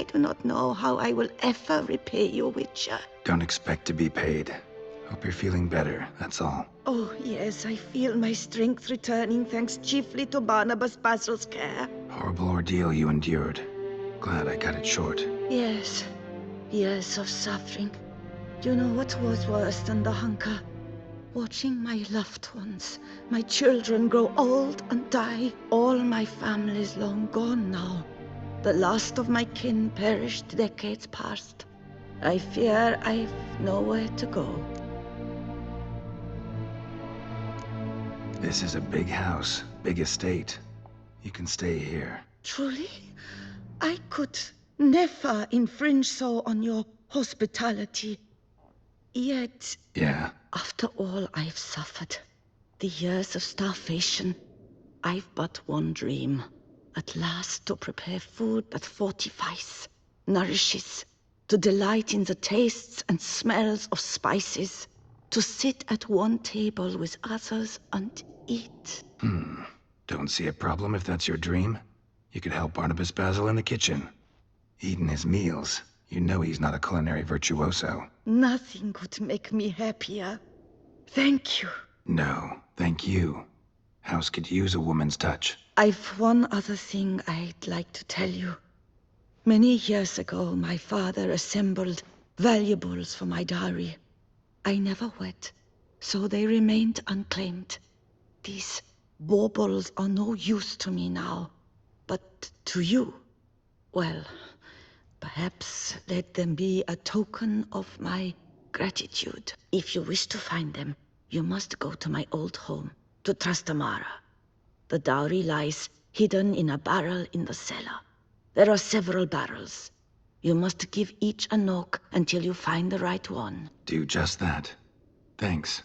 do not know how I will ever repay you, Witcher. Don't expect to be paid. Hope you're feeling better, that's all. Oh, yes, I feel my strength returning thanks chiefly to Barnabas Basil's care. Horrible ordeal you endured. Glad I cut it short. Yes, years of suffering. Do you know what was worse than the hunger? Watching my loved ones, my children grow old and die. All my family is long gone now. The last of my kin perished decades past. I fear I've nowhere to go. This is a big house, big estate. You can stay here. Truly? I could never infringe so on your hospitality. Yet, Yeah, after all I've suffered, the years of starvation, I've but one dream. At last to prepare food that fortifies, nourishes, to delight in the tastes and smells of spices, to sit at one table with others and eat. Don't see a problem if that's your dream. You could help Barnabas Basil in the kitchen. Eating his meals. You know he's not a culinary virtuoso. Nothing could make me happier. Thank you. No, thank you. House could use a woman's touch. I've one other thing I'd like to tell you. Many years ago, my father assembled valuables for my dowry. I never wed, so they remained unclaimed. These baubles are no use to me now, but to you, well, perhaps let them be a token of my gratitude. If you wish to find them, you must go to my old home, to Trastamara. The dowry lies hidden in a barrel in the cellar. There are several barrels. You must give each a knock until you find the right one. Do just that. Thanks.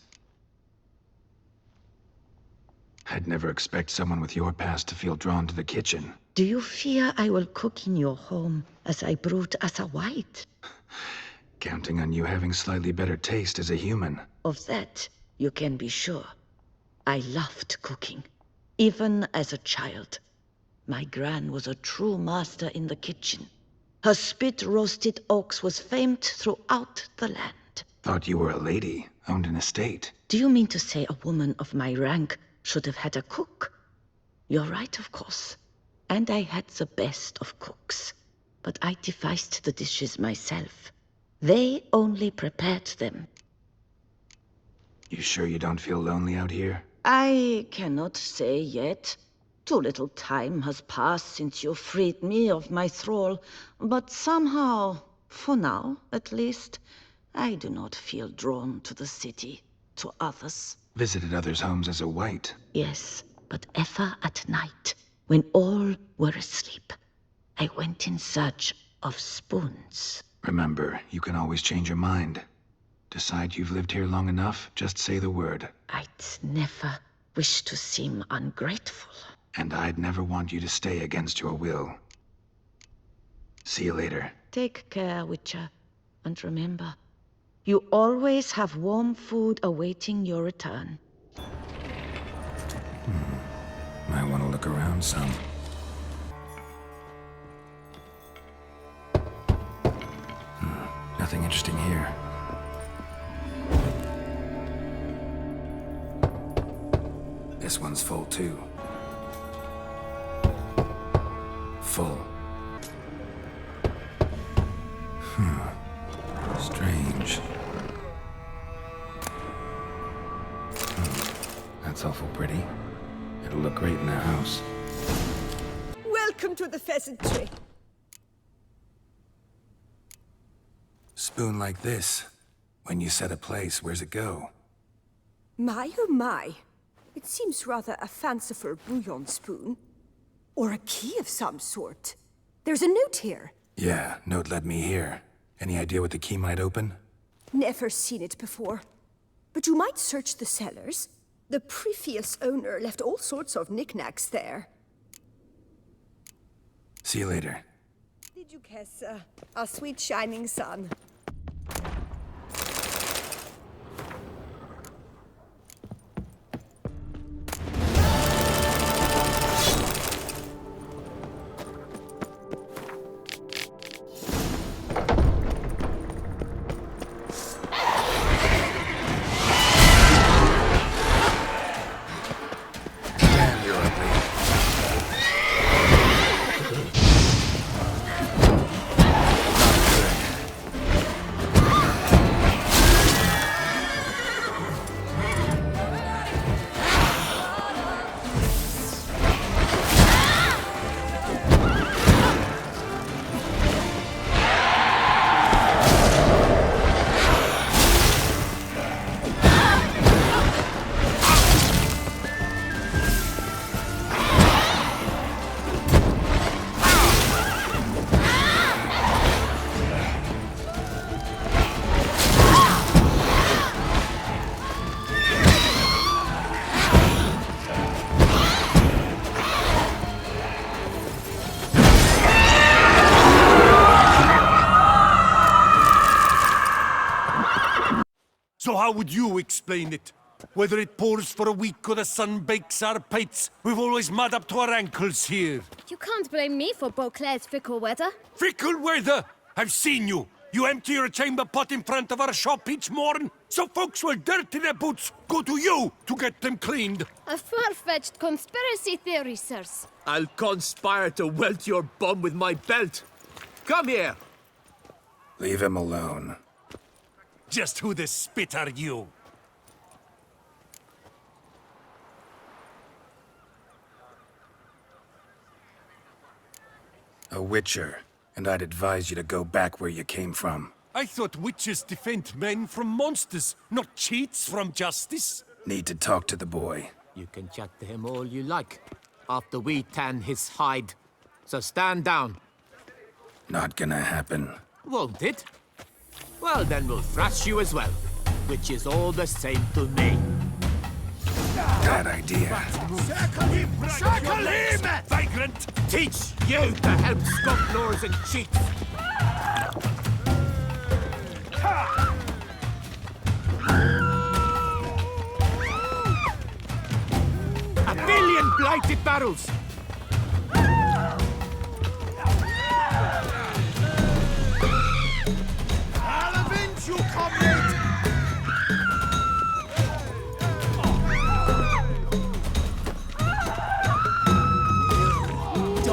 I'd never expect someone with your past to feel drawn to the kitchen. Do you fear I will cook in your home as I brewed as a white? Counting on you having slightly better taste as a human. Of that, you can be sure. I loved cooking, even as a child. My gran was a true master in the kitchen. Her spit-roasted ox was famed throughout the land. Thought you were a lady, owned an estate. Do you mean to say a woman of my rank should have had a cook? You're right, of course. And I had the best of cooks. But I devised the dishes myself. They only prepared them. You sure you don't feel lonely out here? I cannot say yet. Too little time has passed since you freed me of my thrall. But somehow, for now at least, I do not feel drawn to the city, to others. Visited others' homes as a white. Yes, but ever at night, when all were asleep, I went in search of spoons. Remember, you can always change your mind. Decide you've lived here long enough, just say the word. I'd never wish to seem ungrateful. And I'd never want you to stay against your will. See you later. Take care, Witcher. And remember, you always have warm food awaiting your return. Might want to look around some. Nothing interesting here. This one's full too. Full. Strange. That's awful pretty. It'll look great in the house. Welcome to the pheasantry. Spoon like this. When you set a place, where's it go? My oh my. It seems rather a fanciful bouillon spoon. Or a key of some sort. There's a note here. Yeah, note led me here. Any idea what the key might open? Never seen it before. But you might search the cellars. The previous owner left all sorts of knickknacks there. See you later. Did you guess, our sweet shining sun? how would you explain it? Whether it pours for a week or the sun bakes our pates, we've always mud up to our ankles here. You can't blame me for Beauclair's fickle weather. Fickle weather! I've seen you. You empty your chamber pot in front of our shop each morn, so folks will dirty their boots go to you to get them cleaned. A far-fetched conspiracy theory, sirs. I'll conspire to welt your bum with my belt. Come here. Leave him alone. Just who the spit are you? A witcher, and I'd advise you to go back where you came from. I thought witches defend men from monsters, not cheats from justice. Need to talk to the boy. You can chat to him all you like, after we tan his hide. So stand down. Not gonna happen. Won't it? Well, then we'll thrash you as well, which is all the same to me. Bad idea. Circle him! Circle him! Vagrant! Teach you to help scofflaws and cheats! A billion blighted barrels! I'll avenge you, comrade!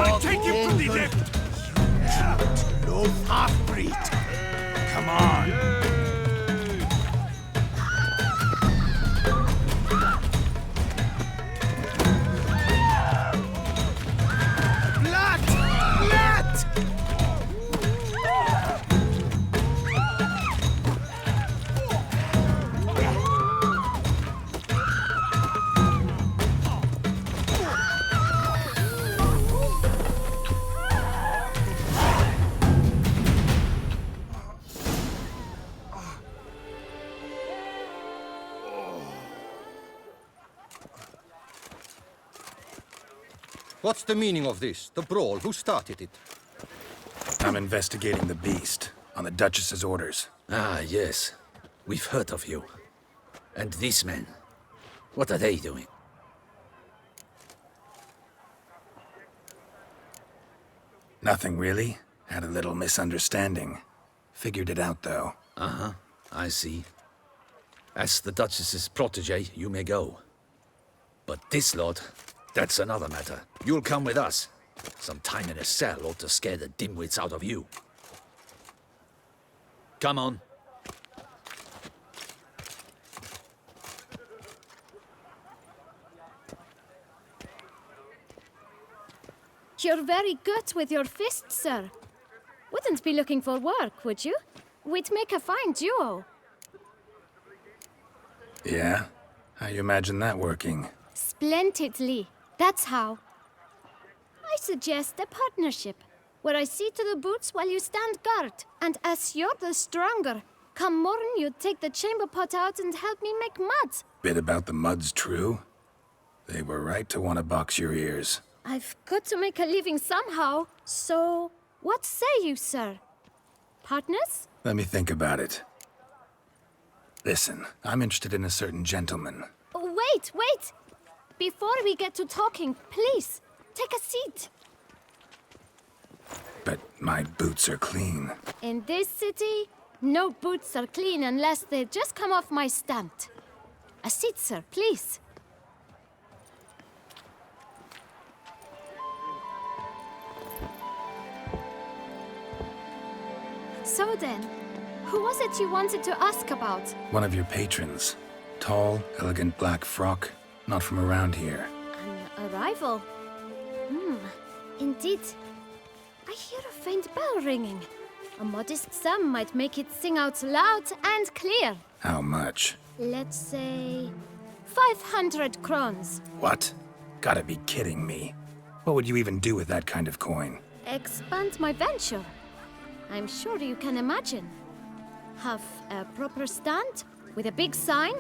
I'll take you from the left! Low half-breed! Come on! Blood! Blood! What's the meaning of this? The brawl? Who started it? I'm investigating the beast, on the Duchess's orders. Ah, yes. We've heard of you. And these men, what are they doing? Nothing really. Had a little misunderstanding. Figured it out, though. Uh-huh, I see. As the Duchess's protege, you may go. But this lot, that's another matter. You'll come with us. Some time in a cell ought to scare the dimwits out of you. Come on. You're very good with your fists, sir. Wouldn't be looking for work, would you? We'd make a fine duo. Yeah? How you imagine that working? Splendidly. That's how. I suggest a partnership, where I see to the boots while you stand guard. And as you're the stronger, come morn you take the chamber pot out and help me make mud. Bit about the mud's true? They were right to want to box your ears. I've got to make a living somehow, so what say you, sir? Partners? Let me think about it. Listen, I'm interested in a certain gentleman. Oh, wait! Before we get to talking, please, take a seat. But my boots are clean. In this city, no boots are clean unless they just come off my stand. A seat, sir, please. So then, who was it you wanted to ask about? One of your patrons. Tall, elegant black frock. Not from around here. An arrival? Indeed. I hear a faint bell ringing. A modest sum might make it sing out loud and clear. How much? Let's say 500 crowns. What? Gotta be kidding me. What would you even do with that kind of coin? Expand my venture. I'm sure you can imagine. Have a proper stand with a big sign.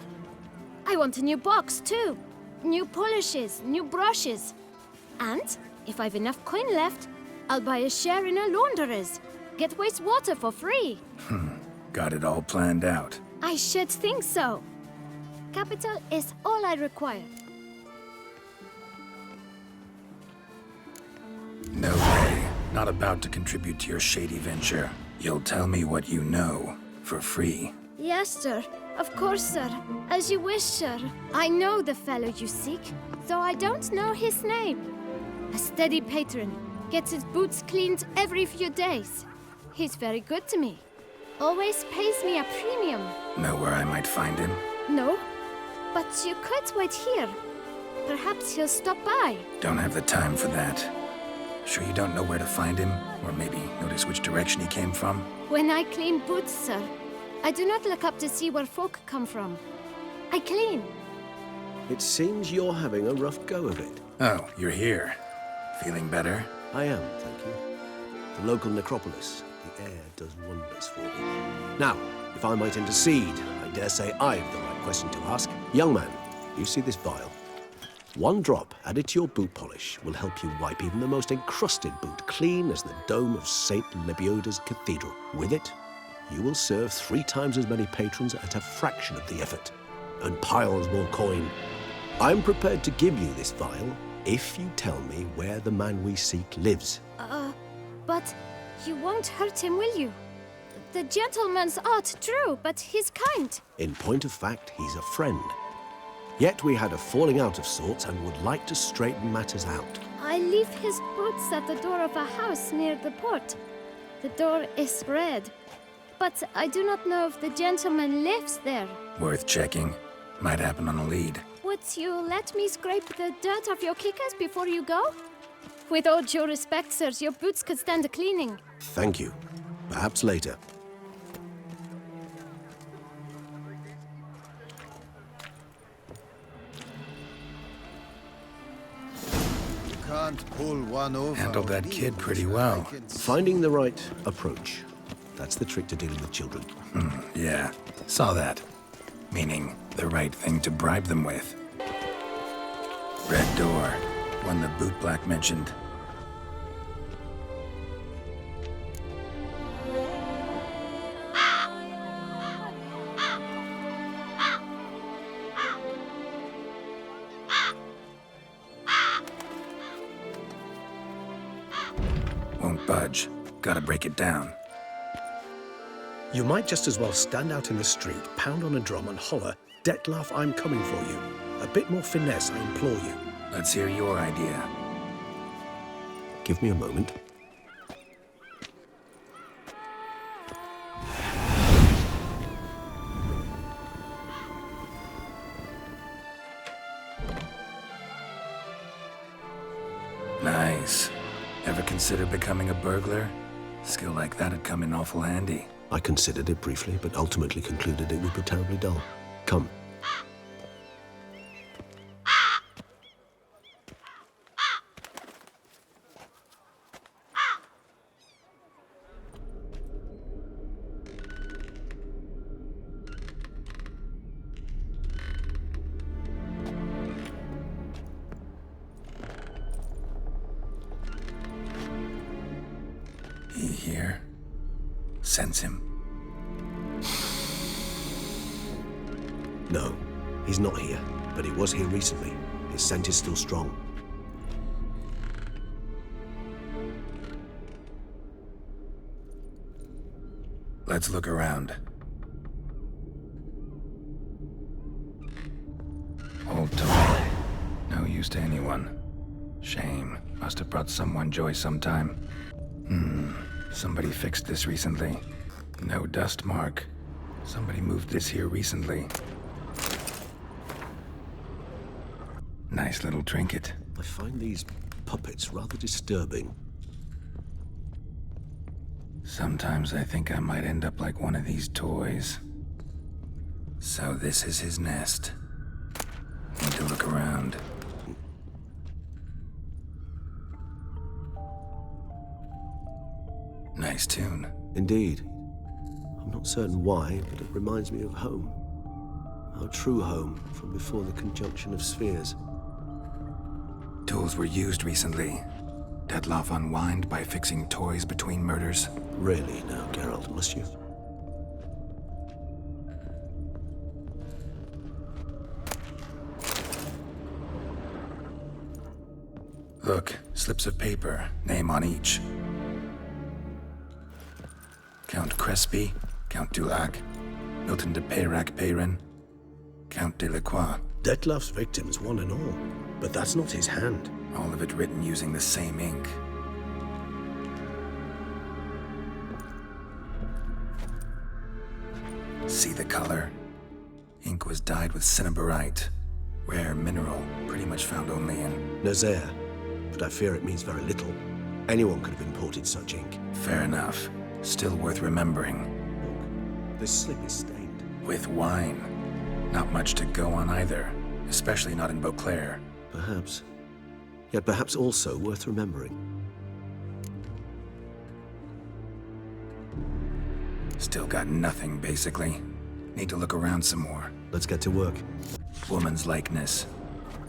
I want a new box too. New polishes, new brushes. And if I've enough coin left, I'll buy a share in a launderer's. Get wastewater for free. Got it all planned out. I should think so. Capital is all I require. No way. Not about to contribute to your shady venture. You'll tell me what you know, for free. Yes, sir. Of course, sir. As you wish, sir. I know the fellow you seek, though I don't know his name. A steady patron. Gets his boots cleaned every few days. He's very good to me. Always pays me a premium. Know where I might find him? No, but you could wait here. Perhaps he'll stop by. Don't have the time for that. Sure you don't know where to find him? Or maybe notice which direction he came from? When I clean boots, sir, I do not look up to see where folk come from. I clean. It seems you're having a rough go of it. Oh, you're here. Feeling better? I am, thank you. The local necropolis. The air does wonders for me. Now, if I might intercede, I dare say I've the right question to ask. Young man, you see this vial? One drop added to your boot polish will help you wipe even the most encrusted boot clean as the dome of St. Lebioda's Cathedral. With it, you will serve 3 times as many patrons at a fraction of the effort, and piles more coin. I'm prepared to give you this vial if you tell me where the man we seek lives. But you won't hurt him, will you? The gentleman's art, true, but he's kind. In point of fact, he's a friend. Yet we had a falling out of sorts and would like to straighten matters out. I leave his boots at the door of a house near the port. The door is red, but I do not know if the gentleman lives there. Worth checking. Might happen on a lead. Would you let me scrape the dirt off your kickers before you go? With all due respect, sirs, your boots could stand a cleaning. Thank you. Perhaps later. You can't pull one over. Handled that kid pretty well. Finding the right approach. That's the trick to dealing with children. Yeah, saw that. Meaning, the right thing to bribe them with. Red door. One the bootblack mentioned. Won't budge. Gotta break it down. You might just as well stand out in the street, pound on a drum and holler, "Detlef, I'm coming for you." A bit more finesse, I implore you. Let's hear your idea. Give me a moment. Nice. Ever consider becoming a burglar? Skill like that'd come in awful handy. I considered it briefly, but ultimately concluded it would be terribly dull. Come. He here? Sense him. No, he's not here, but he was here recently. His scent is still strong. Let's look around. Old toy. No use to anyone. Shame. Must have brought someone joy sometime. Somebody fixed this recently. No dust mark. Somebody moved this here recently. Nice little trinket. I find these puppets rather disturbing. Sometimes I think I might end up like one of these toys. So this is his nest. Need to look around. Nice tune. Indeed. I'm not certain why, but it reminds me of home. Our true home from before the conjunction of spheres. Tools were used recently. Detlef unwind by fixing toys between murders. Really now, Geralt, must you? Look, slips of paper, name on each. Count Crespi, Count Dulac, Milton de Peyrac-Peyrin, Count Delacroix. Detlef's victims, one and all. But that's not his hand. All of it written using the same ink. See the color? Ink was dyed with cinnabarite, rare mineral, pretty much found only in... Nazaire. But I fear it means very little. Anyone could have imported such ink. Fair enough. Still worth remembering. Look, this slip is stained. With wine. Not much to go on either, especially not in Beauclair. Perhaps. Yet perhaps also worth remembering. Still got nothing, basically. Need to look around some more. Let's get to work. Woman's likeness.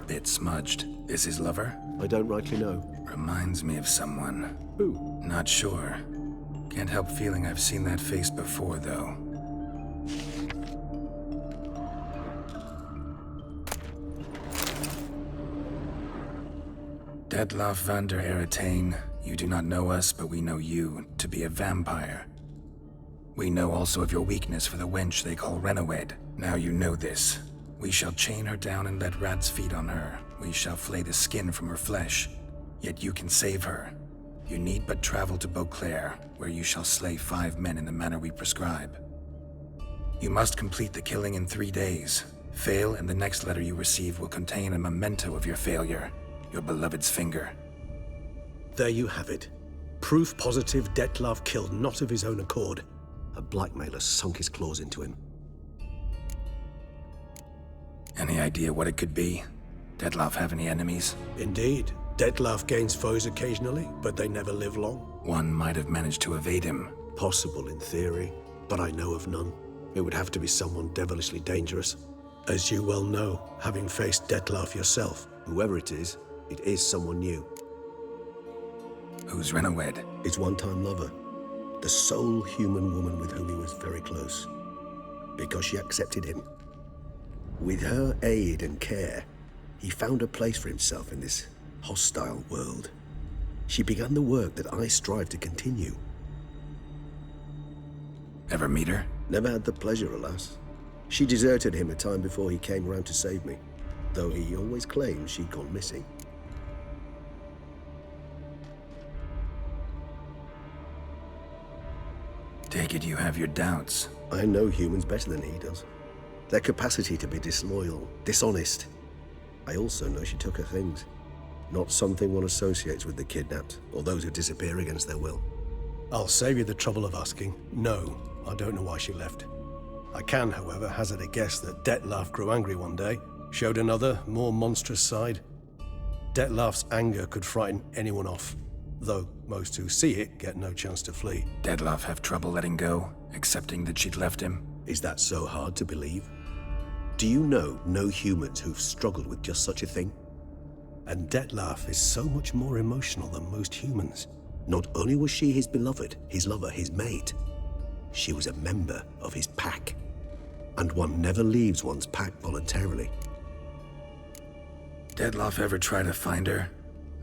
Bit smudged. Is his lover? I don't rightly know. Reminds me of someone. Who? Not sure. Can't help feeling I've seen that face before, though. Detlaff van der Eretain, you do not know us, but we know you to be a vampire. We know also of your weakness for the wench they call Renawed. Now you know this. We shall chain her down and let rats feed on her. We shall flay the skin from her flesh. Yet you can save her. You need but travel to Beauclair, where you shall slay 5 men in the manner we prescribe. You must complete the killing in 3 days. Fail, and the next letter you receive will contain a memento of your failure. Your beloved's finger. There you have it. Proof positive Detlaff killed not of his own accord. A blackmailer sunk his claws into him. Any idea what it could be? Detlaff have any enemies? Indeed. Detlaff gains foes occasionally, but they never live long. One might have managed to evade him. Possible in theory, but I know of none. It would have to be someone devilishly dangerous. As you well know, having faced Detlaff yourself. Whoever it is someone new. Who's Renawed? His one-time lover. The sole human woman with whom he was very close. Because she accepted him. With her aid and care, he found a place for himself in this hostile world. She began the work that I strive to continue. Ever meet her? Never had the pleasure, alas. She deserted him a time before he came round to save me, though he always claimed she'd gone missing. Take it you have your doubts. I know humans better than he does. Their capacity to be disloyal, dishonest. I also know she took her things. Not something one associates with the kidnapped, or those who disappear against their will. I'll save you the trouble of asking. No, I don't know why she left. I can, however, hazard a guess that Detlaff grew angry one day, showed another, more monstrous side. Detlaff's anger could frighten anyone off, though most who see it get no chance to flee. Detlaff have trouble letting go, accepting that she'd left him? Is that so hard to believe? Do you know no humans who've struggled with just such a thing? And Detlaff is so much more emotional than most humans. Not only was she his beloved, his lover, his mate, she was a member of his pack. And one never leaves one's pack voluntarily. Detlaff ever try to find her?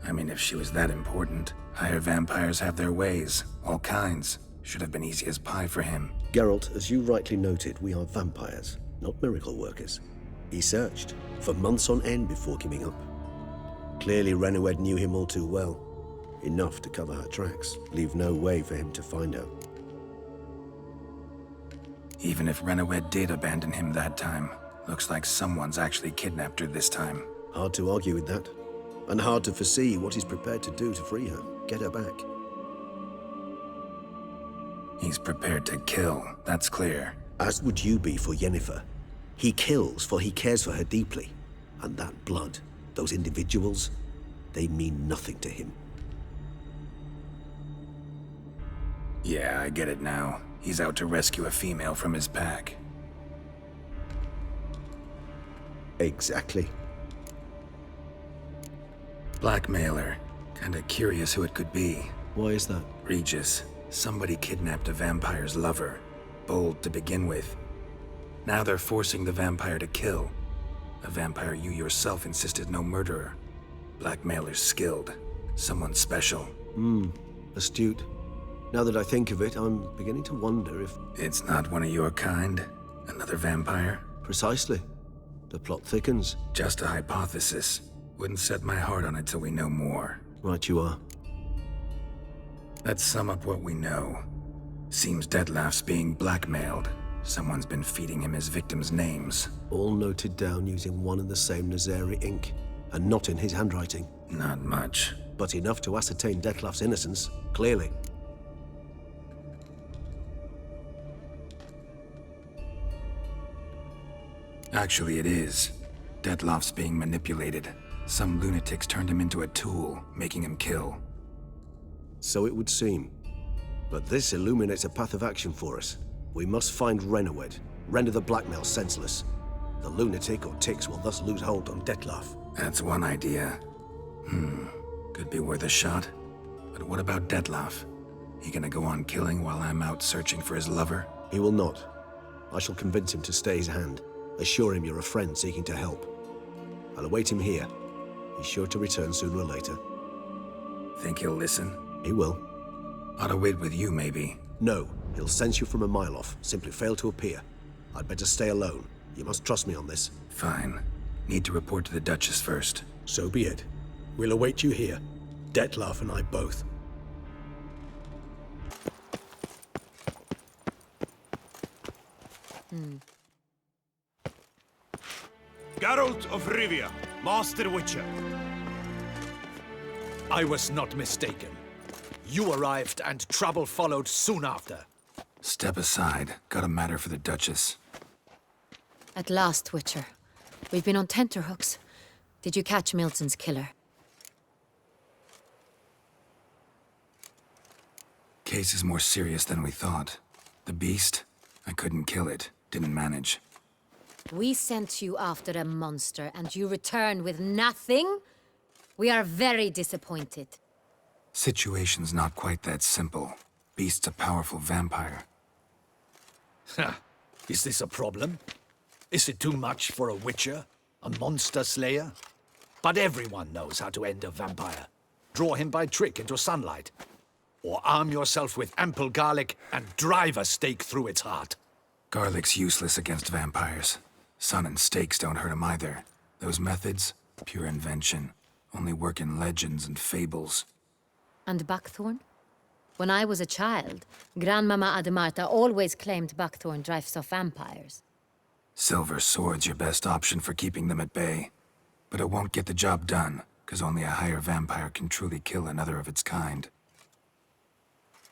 I mean, if she was that important. Higher vampires have their ways, all kinds. Should have been easy as pie for him. Geralt, as you rightly noted, we are vampires, not miracle workers. He searched for months on end before giving up. Clearly Renawed knew him all too well. Enough to cover her tracks, leave no way for him to find her. Even if Renawed did abandon him that time, looks like someone's actually kidnapped her this time. Hard to argue with that. And hard to foresee what he's prepared to do to free her, get her back. He's prepared to kill, that's clear. As would you be for Yennefer. He kills for he cares for her deeply. And that blood, those individuals, they mean nothing to him. Yeah, I get it now. He's out to rescue a female from his pack. Exactly. Blackmailer. Kinda curious who it could be. Why is that? Regis. Somebody kidnapped a vampire's lover. Bold to begin with. Now they're forcing the vampire to kill. A vampire you yourself insisted no murderer. Blackmailer's skilled. Someone special. Astute. Now that I think of it, I'm beginning to wonder if... It's not one of your kind? Another vampire? Precisely. The plot thickens. Just a hypothesis. Wouldn't set my heart on it till we know more. Right you are. Let's sum up what we know. Seems Detlef's being blackmailed. Someone's been feeding him his victims' names. All noted down using one and the same Nazari ink, and not in his handwriting. Not much. But enough to ascertain Detlef's innocence, clearly. Actually, it is. Detlef's being manipulated. Some lunatics turned him into a tool, making him kill. So it would seem. But this illuminates a path of action for us. We must find Renowed, render the blackmail senseless. The lunatic or ticks will thus lose hold on Detlef. That's one idea. Could be worth a shot. But what about Detlef? He gonna go on killing while I'm out searching for his lover? He will not. I shall convince him to stay his hand. Assure him you're a friend seeking to help. I'll await him here. He's sure to return sooner or later. Think he'll listen? He will. Ought to wait with you, maybe. No, he'll sense you from a mile off. Simply fail to appear. I'd better stay alone. You must trust me on this. Fine. Need to report to the Duchess first. So be it. We'll await you here. Detlef and I both. Geralt of Rivia, Master Witcher. I was not mistaken. You arrived and trouble followed soon after. Step aside. Got a matter for the Duchess. At last, Witcher. We've been on tenterhooks. Did you catch Milton's killer? Case is more serious than we thought. The beast? I couldn't kill it. Didn't manage. We sent you after a monster, and you return with nothing? We are very disappointed. Situation's not quite that simple. Beast's a powerful vampire. Is this a problem? Is it too much for a witcher? A monster slayer? But everyone knows how to end a vampire. Draw him by trick into sunlight. Or arm yourself with ample garlic and drive a stake through its heart. Garlic's useless against vampires. Sun and stakes don't hurt him either. Those methods, pure invention. Only work in legends and fables. And buckthorn? When I was a child, Grandmama Ademarta always claimed buckthorn drives off vampires. Silver sword's your best option for keeping them at bay. But it won't get the job done, because only a higher vampire can truly kill another of its kind.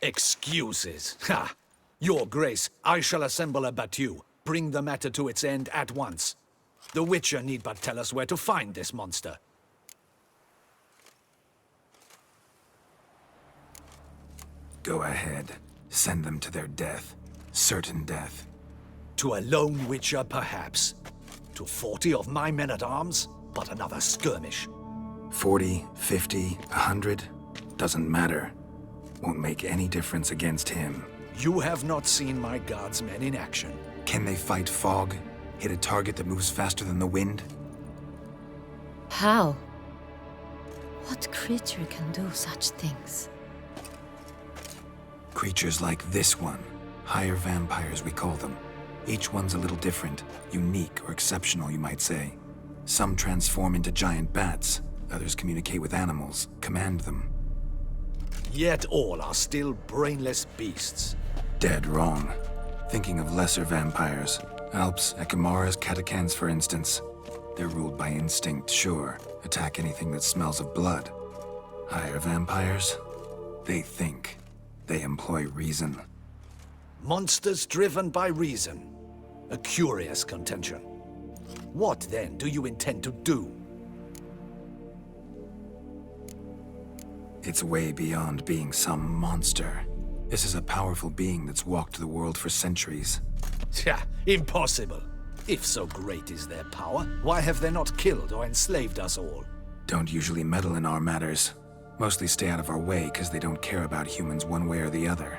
Excuses. Ha! Your Grace, I shall assemble a battue. Bring the matter to its end at once. The Witcher need but tell us where to find this monster. Go ahead. Send them to their death. Certain death. To a lone Witcher, perhaps. To 40 of my men-at-arms, but another skirmish. 40, 50, 100? Doesn't matter. Won't make any difference against him. You have not seen my guardsmen in action. Can they fight fog? Hit a target that moves faster than the wind? How? What creature can do such things? Creatures like this one. Higher vampires, we call them. Each one's a little different. Unique or exceptional, you might say. Some transform into giant bats. Others communicate with animals, command them. Yet all are still brainless beasts. Dead wrong. Thinking of lesser vampires. Alps, Ekamaras, Catacans, for instance. They're ruled by instinct, sure. Attack anything that smells of blood. Higher vampires? They think. They employ reason. Monsters driven by reason. A curious contention. What, then, do you intend to do? It's way beyond being some monster. This is a powerful being that's walked the world for centuries. Yeah, impossible. If so great is their power, why have they not killed or enslaved us all? Don't usually meddle in our matters. Mostly stay out of our way because they don't care about humans one way or the other.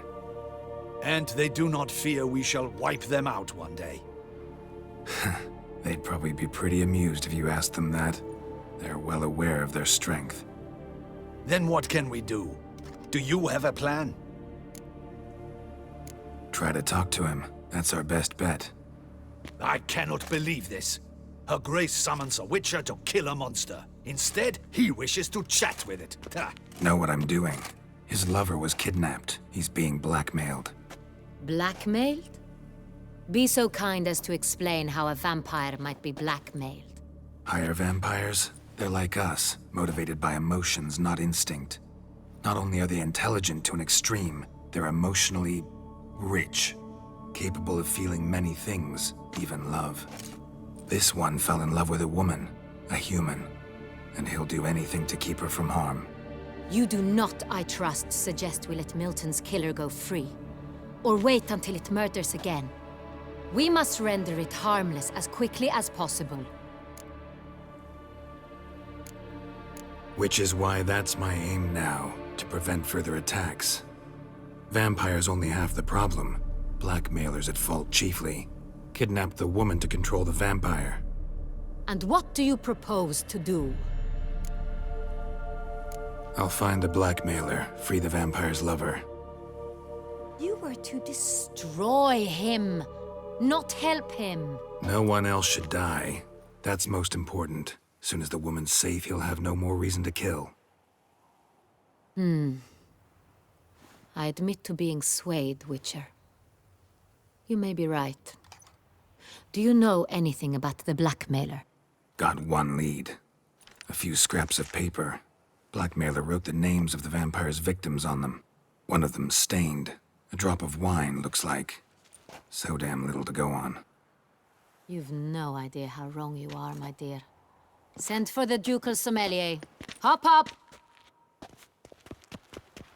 And they do not fear we shall wipe them out one day. They'd probably be pretty amused if you asked them that. They're well aware of their strength. Then what can we do? Do you have a plan? Try to talk to him. That's our best bet. I cannot believe this. Her Grace summons a witcher to kill a monster. Instead, he wishes to chat with it. Ha. Know what I'm doing. His lover was kidnapped. He's being blackmailed. Blackmailed? Be so kind as to explain how a vampire might be blackmailed. Higher vampires? They're like us, motivated by emotions, not instinct. Not only are they intelligent to an extreme, they're emotionally rich, capable of feeling many things, even love. This one fell in love with a woman, a human, and he'll do anything to keep her from harm. You do not, I trust, suggest we let Milton's killer go free, or wait until it murders again. We must render it harmless as quickly as possible. Which is why that's my aim now, to prevent further attacks. Vampires only half the problem. Blackmailers at fault chiefly. Kidnapped the woman to control the vampire. And what do you propose to do? I'll find the blackmailer, free the vampire's lover. You were to destroy him, not help him. No one else should die. That's most important. Soon as the woman's safe, he'll have no more reason to kill. I admit to being swayed, Witcher. You may be right. Do you know anything about the blackmailer? Got one lead. A few scraps of paper. Blackmailer wrote the names of the vampire's victims on them. One of them stained. A drop of wine, looks like. So damn little to go on. You've no idea how wrong you are, my dear. Send for the ducal sommelier. Hop, hop!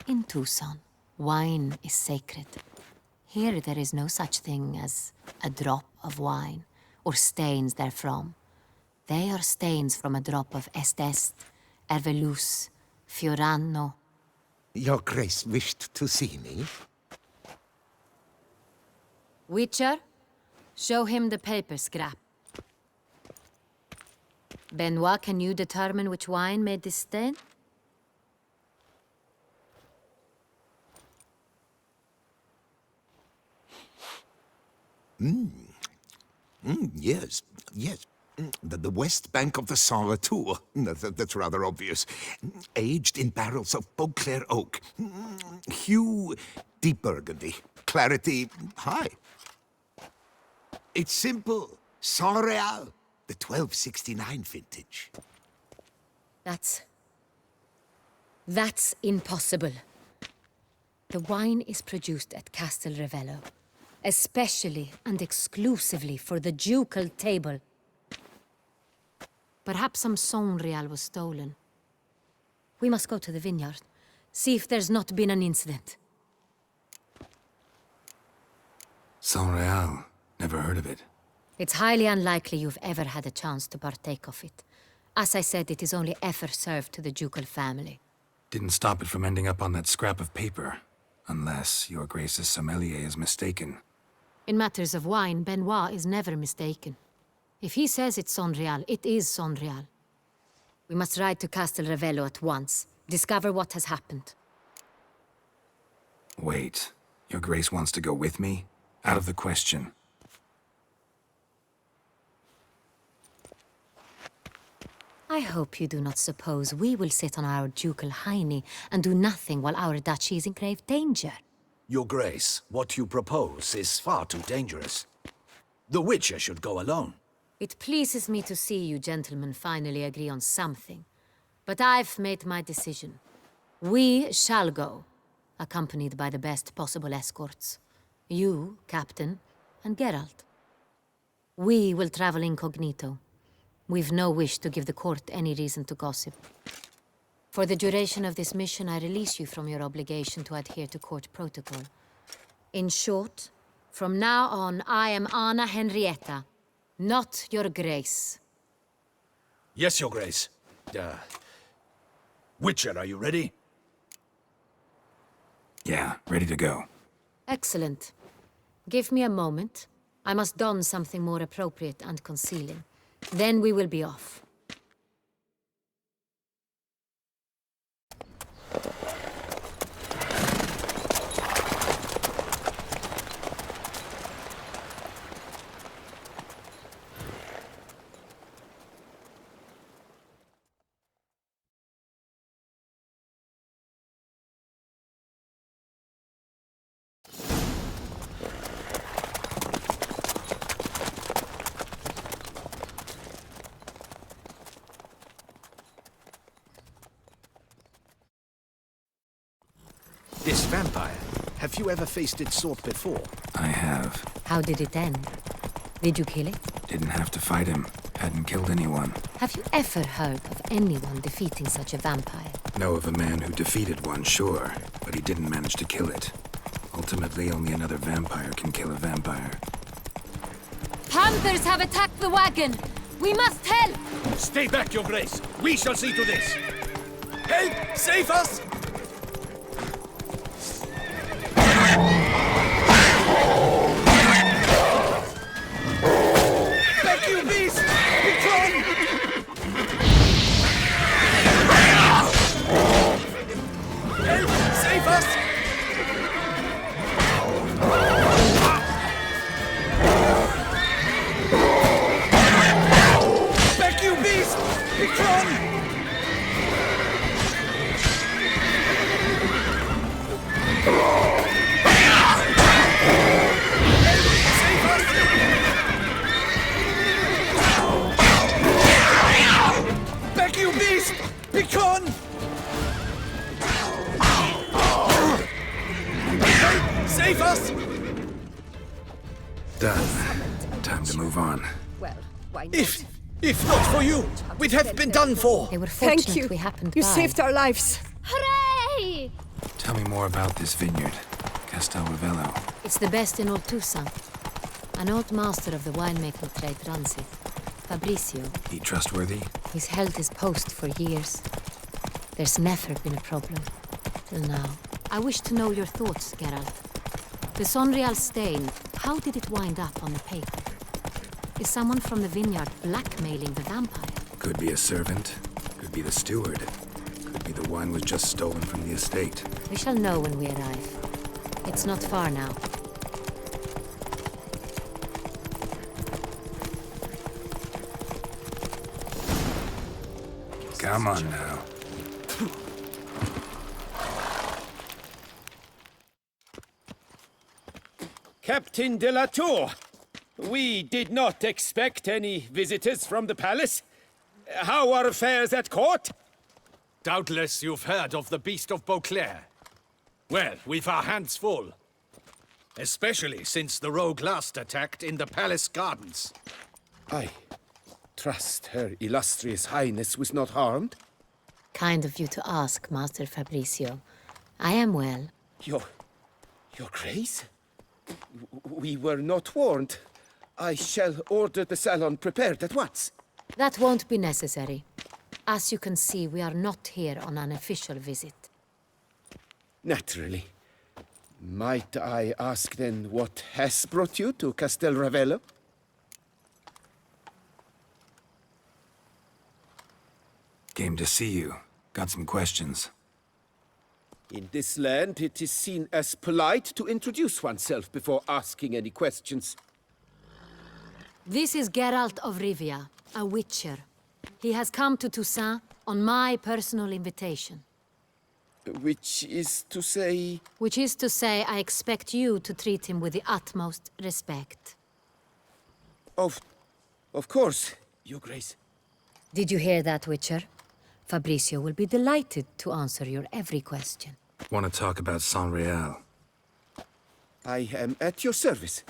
In Tucson, wine is sacred. Here there is no such thing as a drop of wine, or stains therefrom. They are stains from a drop of Est, Ervelus, Fiorano. Your Grace wished to see me? Witcher, show him the paper scrap. Benoit, can you determine which wine made this stain? Yes, yes. The west bank of the Saar too. That's rather obvious. Aged in barrels of Beauclair oak. Hue, deep burgundy. Clarity, high. It's simple. Saint Real, the 1269 vintage. That's impossible. The wine is produced at Castel Revello, especially and exclusively for the ducal table. Perhaps some Saint Real was stolen. We must go to the vineyard, see if there's not been an incident. Saint Real. Never heard of it. It's highly unlikely you've ever had a chance to partake of it. As I said, it is only ever served to the ducal family. Didn't stop it from ending up on that scrap of paper. Unless your Grace's sommelier is mistaken. In matters of wine, Benoit is never mistaken. If he says it's Saint Real, it is Saint Real. We must ride to Castel Revello at once. Discover what has happened. Wait. Your Grace wants to go with me? Out of the question. I hope you do not suppose we will sit on our ducal hiney and do nothing while our duchy is in grave danger. Your Grace, what you propose is far too dangerous. The Witcher should go alone. It pleases me to see you gentlemen finally agree on something. But I've made my decision. We shall go, accompanied by the best possible escorts. You, Captain, and Geralt. We will travel incognito. We've no wish to give the court any reason to gossip. For the duration of this mission, I release you from your obligation to adhere to court protocol. In short, from now on, I am Anna Henrietta, not your Grace. Yes, Your Grace. Witcher, are you ready? Yeah, ready to go. Excellent. Give me a moment. I must don something more appropriate and concealing. Then we will be off. This vampire, have you ever faced its sort before? I have. How did it end? Did you kill it? Didn't have to fight him. Hadn't killed anyone. Have you ever heard of anyone defeating such a vampire? Know of a man who defeated one, sure, but he didn't manage to kill it. Ultimately, only another vampire can kill a vampire. Panthers have attacked the wagon! We must help! Stay back, Your Grace. We shall see to this. Help! Save us! Back, you beast! Begone! Help! Save us! Back, you beast! Begone! Back, you beast! Begone! Save us! Done. Time to move on. Well, why not? If not for you, we'd have been done for. They were fortunate Thank you. we happened You by. saved our lives. Hooray! Tell me more about this vineyard. Castel Ravello. It's the best in all Toussaint. An old master of the winemaking trade runs it. Fabrizio. He trustworthy? He's held his post for years. There's never been a problem. Till now. I wish to know your thoughts, Geralt. The Sonreal stain, how did it wind up on the paper? Is someone from the vineyard blackmailing the vampire? Could be a servant. Could be the steward. Could be the wine was just stolen from the estate. We shall know when we arrive. It's not far now. Come on now. Captain de la Tour, we did not expect any visitors from the palace. How are affairs at court? Doubtless you've heard of the Beast of Beauclair. Well, we've our hands full. Especially since the rogue last attacked in the palace gardens. I trust Her Illustrious Highness was not harmed. Kind of you to ask, Master Fabrizio. I am well. Your Grace? We were not warned. I shall order the salon prepared at once. That won't be necessary. As you can see, we are not here on an official visit. Naturally. Might I ask then what has brought you to Castel Ravello? Came to see you. Got some questions. In this land, it is seen as polite to introduce oneself before asking any questions. This is Geralt of Rivia, a witcher. He has come to Toussaint on my personal invitation. Which is to say... Which is to say, I expect you to treat him with the utmost respect. Of course, Your Grace. Did you hear that, Witcher? Fabrizio will be delighted to answer your every question. Want to talk about Sonreal? I am at your service.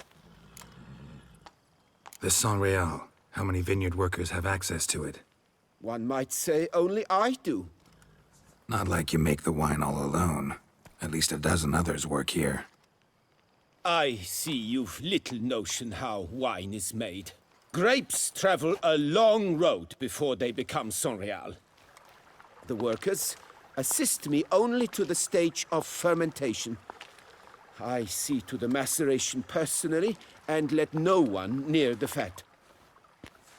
The Sonreal. How many vineyard workers have access to it? One might say only I do. Not like you make the wine all alone. At least a dozen others work here. I see you've little notion how wine is made. Grapes travel a long road before they become Sonreal. The workers assist me only to the stage of fermentation. I see to the maceration personally and let no one near the fat.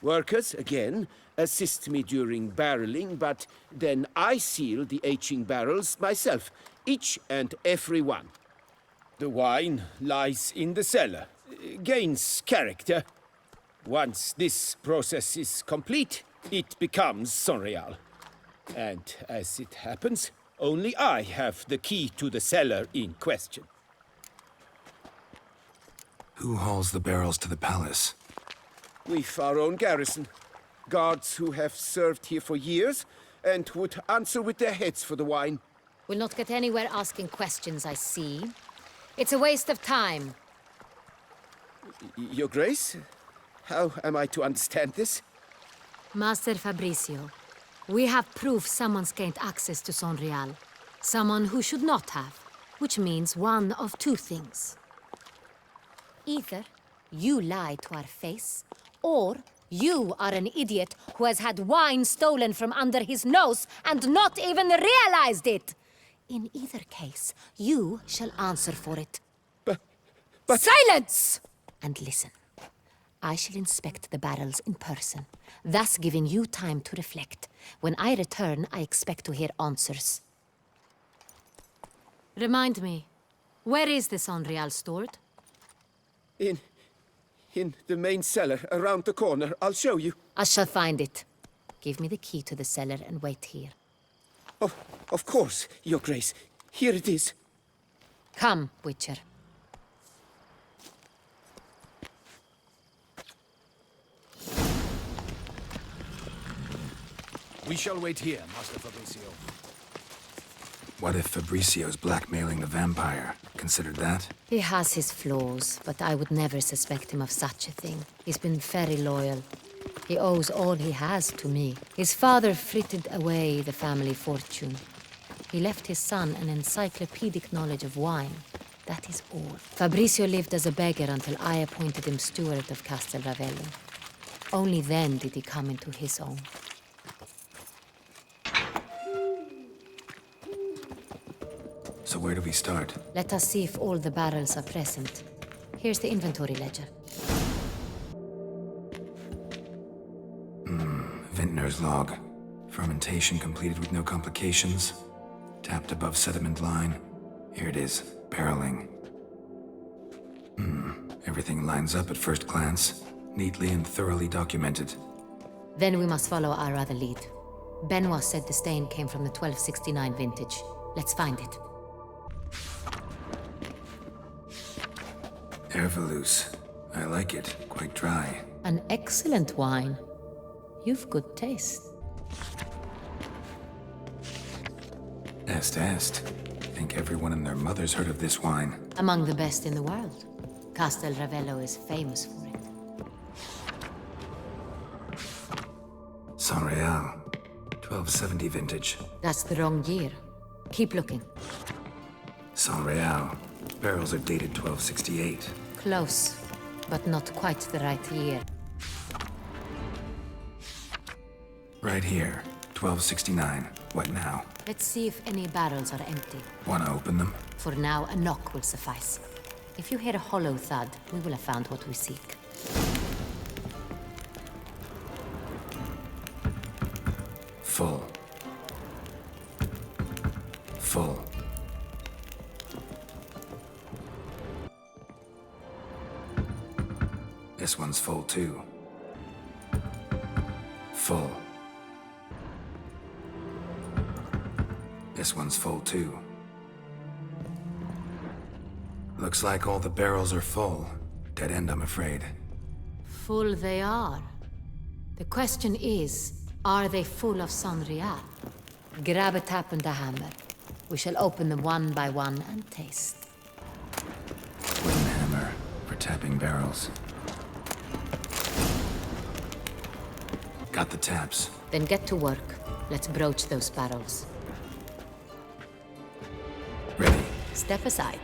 Workers, again, assist me during barreling, but then I seal the aging barrels myself, each and every one. The wine lies in the cellar, gains character. Once this process is complete, it becomes Sonreal. And as it happens, only I have the key to the cellar in question. Who hauls the barrels to the palace? We've our own garrison. Guards who have served here for years and would answer with their heads for the wine. We'll not get anywhere asking questions, I see. It's a waste of time. Your Grace? How am I to understand this? Master Fabricio, we have proof someone's gained access to Sonreal. Someone who should not have, which means one of two things. Either you lie to our face, or you are an idiot who has had wine stolen from under his nose and not even realized it. In either case, you shall answer for it. But... Silence! And listen. I shall inspect the barrels in person, thus giving you time to reflect. When I return, I expect to hear answers. Remind me, where is the Sonreal stored? In the main cellar, around the corner. I'll show you. I shall find it. Give me the key to the cellar and wait here. Oh, of course, Your Grace. Here it is. Come, Witcher. We shall wait here, Master Fabricio. What if Fabricio's blackmailing the vampire? Considered that? He has his flaws, but I would never suspect him of such a thing. He's been very loyal. He owes all he has to me. His father frittered away the family fortune. He left his son an encyclopedic knowledge of wine. That is all. Fabricio lived as a beggar until I appointed him steward of Castel Ravello. Only then did he come into his own. So where do we start? Let us see if all the barrels are present. Here's the inventory ledger. Vintner's log. Fermentation completed with no complications. Tapped above sediment line. Here it is. Barreling. Everything lines up at first glance. Neatly and thoroughly documented. Then we must follow our other lead. Benoit said the stain came from the 1269 vintage. Let's find it. Herveloos. I like it. Quite dry. An excellent wine. You've good taste. Est. Think everyone and their mother's heard of this wine. Among the best in the world. Castel Ravello is famous for it. Sonreal. 1270 vintage. That's the wrong year. Keep looking. Sonreal. Barrels are dated 1268. Close, but not quite the right year. Right here. 1269. What now? Let's see if any barrels are empty. Wanna open them? For now, a knock will suffice. If you hear a hollow thud, we will have found what we seek. Full. Full. This one's full too. Full. This one's full too. Looks like all the barrels are full. Dead end, I'm afraid. Full they are. The question is, are they full of Sonreal? Grab a tap and a hammer. We shall open them one by one and taste. Wooden hammer for tapping barrels. Got the taps. Then get to work. Let's broach those barrels. Ready. Step aside.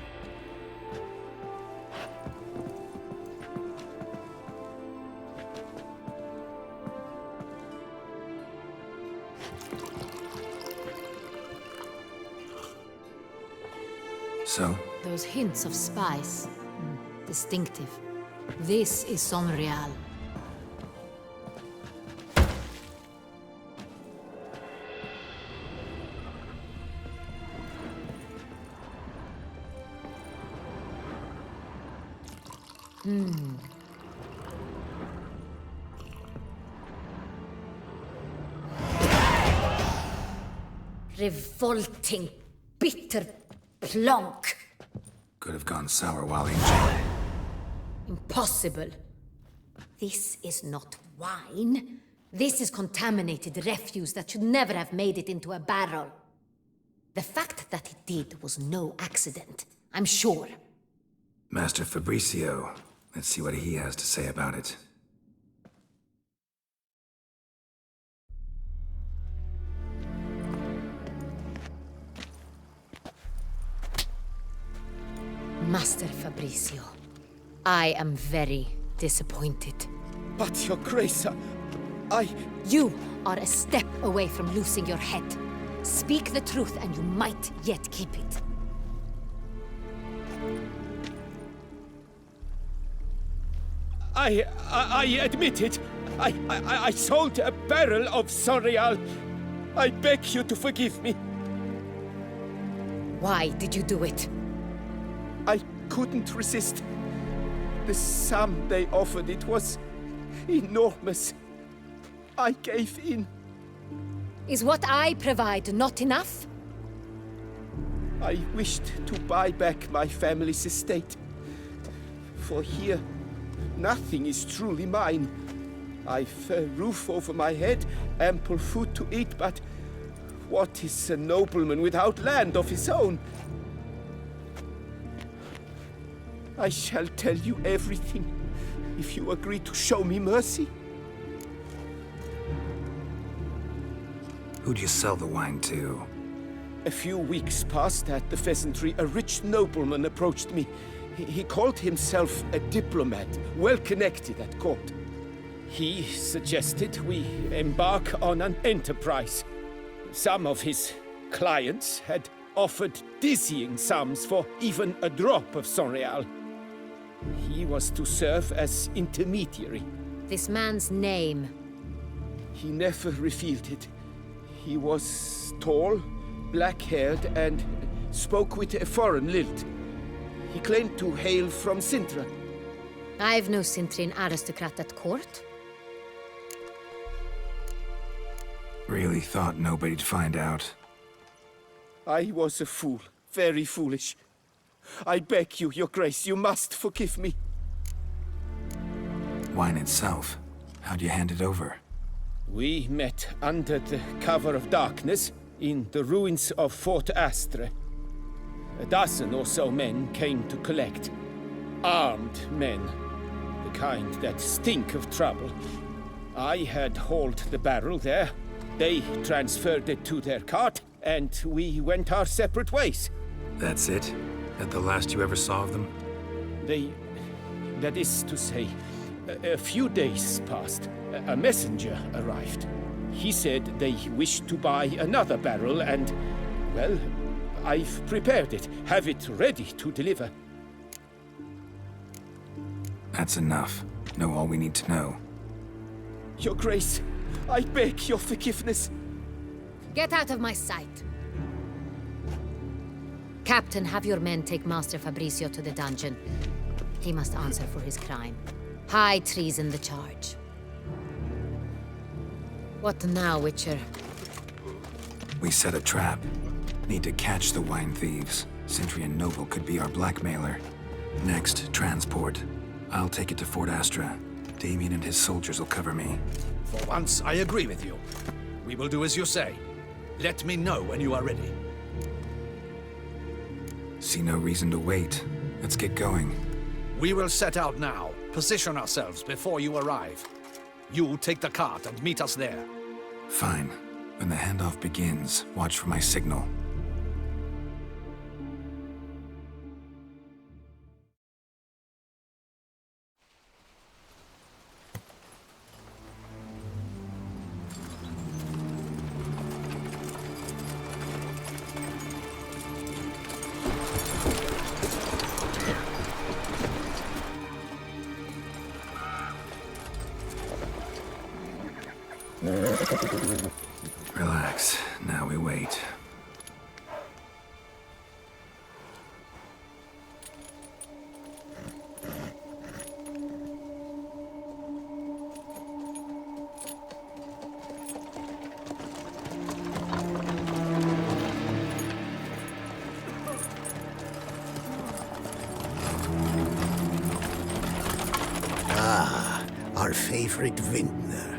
So? Those hints of spice. Distinctive. This is Sonreal. Revolting, bitter plonk. Could have gone sour while ancient. Impossible. This is not wine. This is contaminated refuse that should never have made it into a barrel. The fact that it did was no accident, I'm sure. Master Fabricio. Let's see what he has to say about it. Master Fabricio, I am very disappointed. But, Your Grace, I... You are a step away from losing your head. Speak the truth and you might yet keep it. I admit it. I sold a barrel of Sonreal. I beg you to forgive me. Why did you do it? I couldn't resist. The sum they offered, it was enormous. I gave in. Is what I provide not enough? I wished to buy back my family's estate. For here, nothing is truly mine. I've a roof over my head, ample food to eat, but what is a nobleman without land of his own? I shall tell you everything, if you agree to show me mercy. Who'd you sell the wine to? A few weeks past at the pheasantry, a rich nobleman approached me. He called himself a diplomat, well connected at court. He suggested we embark on an enterprise. Some of his clients had offered dizzying sums for even a drop of Sonreal. He was to serve as intermediary. This man's name? He never revealed it. He was tall, black-haired, and spoke with a foreign lilt. He claimed to hail from Cintra. I've no Cintrian aristocrat at court. Really thought nobody'd find out. I was a fool, very foolish. I beg you, Your Grace, you must forgive me. Wine itself, how'd you hand it over? We met under the cover of darkness in the ruins of Fort Astre. A dozen or so men came to collect. Armed men, the kind that stink of trouble. I had hauled the barrel there. They transferred it to their cart, and we went our separate ways. That's it? That the last you ever saw of them? That is to say, a few days passed. A messenger arrived. He said they wished to buy another barrel and, well, I've prepared it. Have it ready to deliver. That's enough. Know all we need to know. Your Grace, I beg your forgiveness. Get out of my sight. Captain, have your men take Master Fabricio to the dungeon. He must answer for his crime. High treason the charge. What now, Witcher? We set a trap. Need to catch the wine thieves. Cintrian Noble could be our blackmailer. Next, transport. I'll take it to Fort Astra. Damien and his soldiers will cover me. For once, I agree with you. We will do as you say. Let me know when you are ready. See no reason to wait. Let's get going. We will set out now. Position ourselves before you arrive. You take the cart and meet us there. Fine. When the handoff begins, watch for my signal. Relax. Now we wait. Ah, our favorite vintner.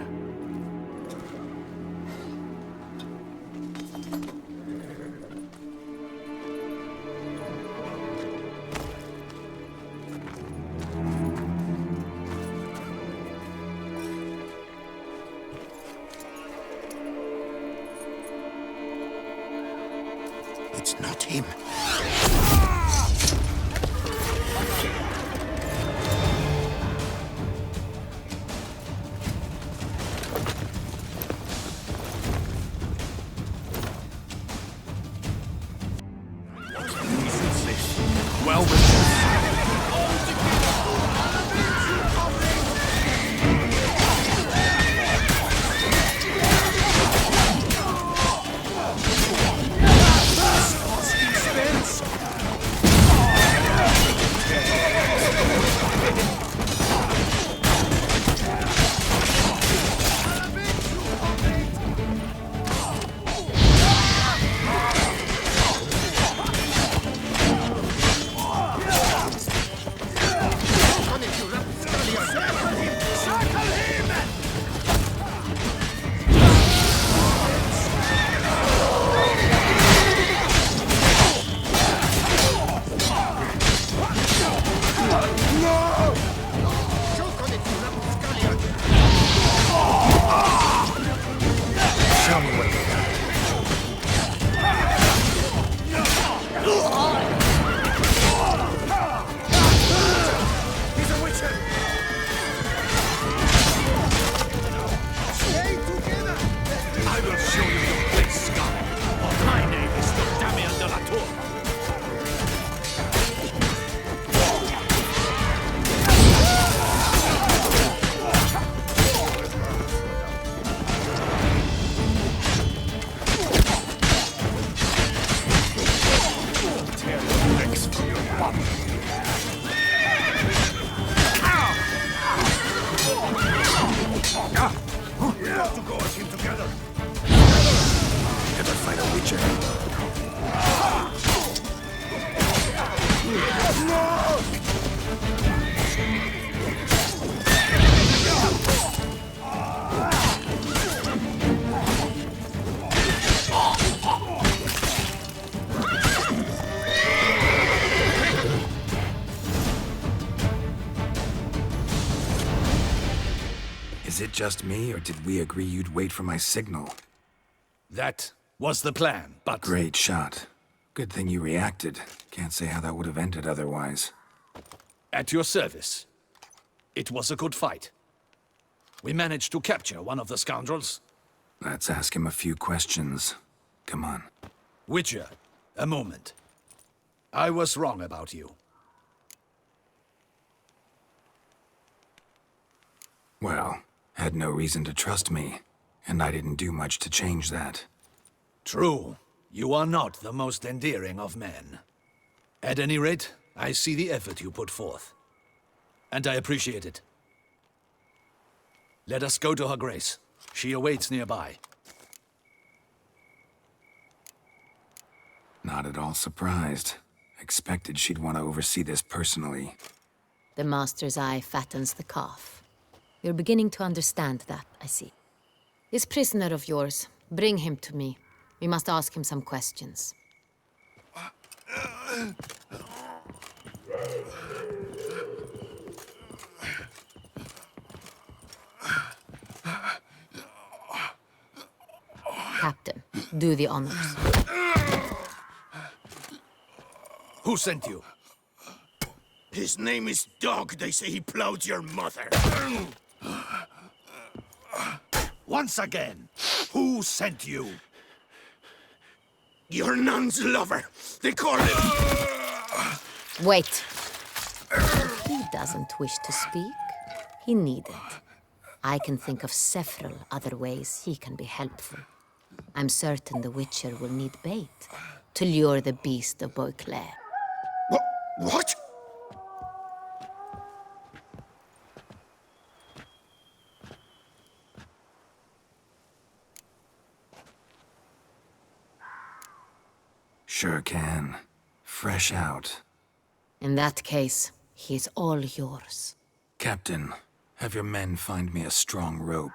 him. Well, Is it just me, or did we agree you'd wait for my signal? that was the plan, but... Great shot. Good thing you reacted. Can't say how that would have ended otherwise. At your service. It was a good fight. We managed to capture one of the scoundrels. Let's ask him a few questions. Come on. Witcher, a moment. I was wrong about you. Well, had no reason to trust me, and I didn't do much to change that. True. You are not the most endearing of men. At any rate, I see the effort you put forth. And I appreciate it. Let us go to her grace. She awaits nearby. Not at all surprised. Expected she'd want to oversee this personally. The Master's eye fattens the calf. You're beginning to understand that, I see. This prisoner of yours, bring him to me. We must ask him some questions. Captain, do the honors. Who sent you? His name is Dog. They say he plowed your mother. Once again, who sent you? Your nun's lover. They call him... Wait. If he doesn't wish to speak, he needn't. I can think of several other ways he can be helpful. I'm certain the Witcher will need bait to lure the beast of Beauclair. What? Sure can. Fresh out. In that case, he's all yours. Captain, have your men find me a strong rope.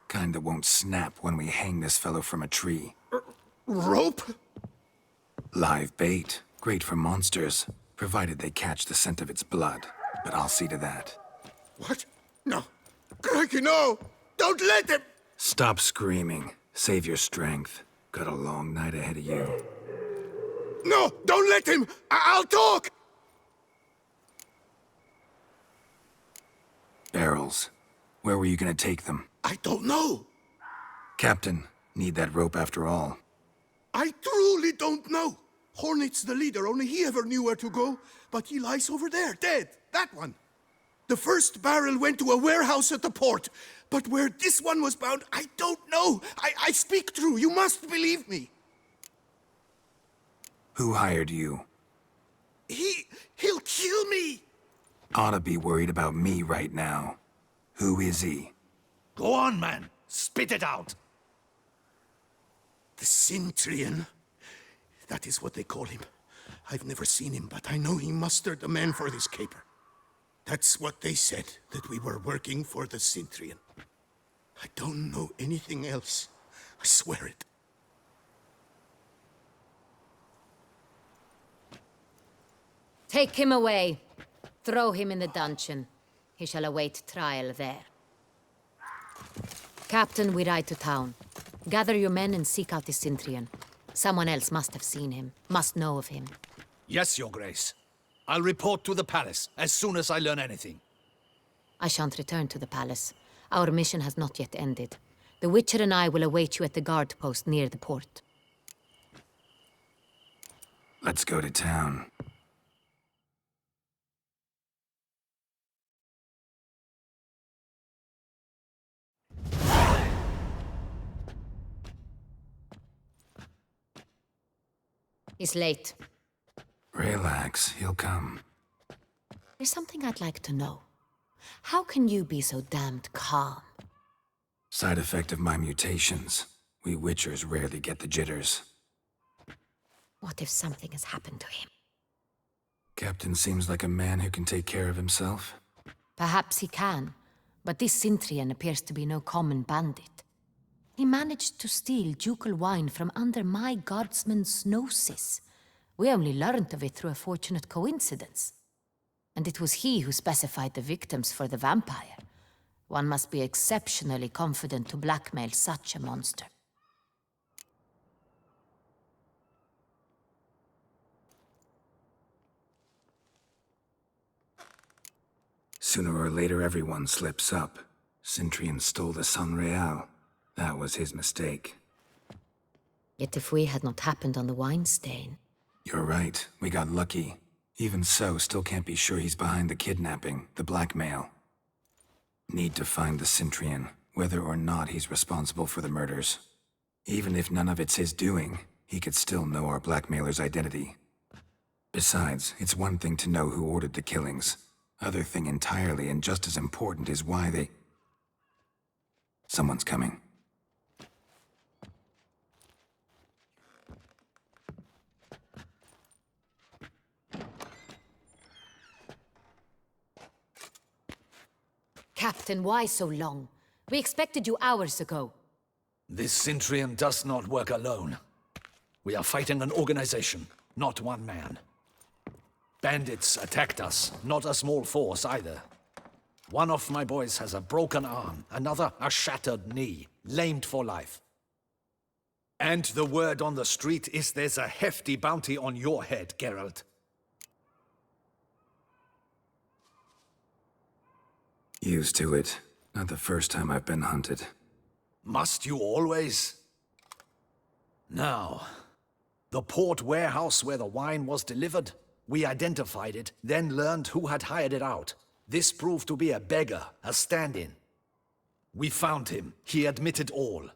Kind that won't snap when we hang this fellow from a tree. Rope? Live bait. Great for monsters, provided they catch the scent of its blood. But I'll see to that. What? No. Crikey, no! Don't let them! Stop screaming. Save your strength. Got a long night ahead of you. No, don't let him! I'll talk! Barrels. Where were you gonna take them? I don't know. Captain, need that rope after all. I truly don't know. Hornet's the leader, only he ever knew where to go. But he lies over there, dead. That one. The first barrel went to a warehouse at the port. But where this one was bound, I don't know. I speak true. You must believe me. Who hired you? He'll kill me. Oughta be worried about me right now. Who is he? Go on, man. Spit it out. The Cintrian. That is what they call him. I've never seen him, but I know he mustered the men for this caper. That's what they said, that we were working for the Cintrian. I don't know anything else. I swear it. Take him away. Throw him in the dungeon. He shall await trial there. Captain, we ride to town. Gather your men and seek out the Cintrian. Someone else must have seen him, must know of him. Yes, Your Grace. I'll report to the palace as soon as I learn anything. I shan't return to the palace. Our mission has not yet ended. The Witcher and I will await you at the guard post near the port. Let's go to town. He's late. Relax, he'll come. There's something I'd like to know. How can you be so damned calm? Side effect of my mutations. We Witchers rarely get the jitters. What if something has happened to him? Captain seems like a man who can take care of himself. Perhaps he can, but this Cintrian appears to be no common bandit. He managed to steal ducal wine from under my guardsman's noses. We only learned of it through a fortunate coincidence. And it was he who specified the victims for the vampire. One must be exceptionally confident to blackmail such a monster. Sooner or later, everyone slips up. Cintrian stole the San Real. That was his mistake. Yet if we had not happened on the wine stain... You're right. We got lucky. Even so, still can't be sure he's behind the kidnapping, the blackmail. Need to find the Cintrian, whether or not he's responsible for the murders. Even if none of it's his doing, he could still know our blackmailer's identity. Besides, it's one thing to know who ordered the killings. Other thing entirely, and just as important, is why they... Someone's coming. Captain, why so long? We expected you hours ago. This Cintrian does not work alone. We are fighting an organization, not one man. Bandits attacked us, not a small force either. One of my boys has a broken arm, another a shattered knee, lamed for life. And the word on the street is there's a hefty bounty on your head, Geralt. Used to it. Not the first time I've been hunted. Must you always? Now, the port warehouse where the wine was delivered, we identified it, then learned who had hired it out. This proved to be a beggar, a stand-in. We found him. He admitted all.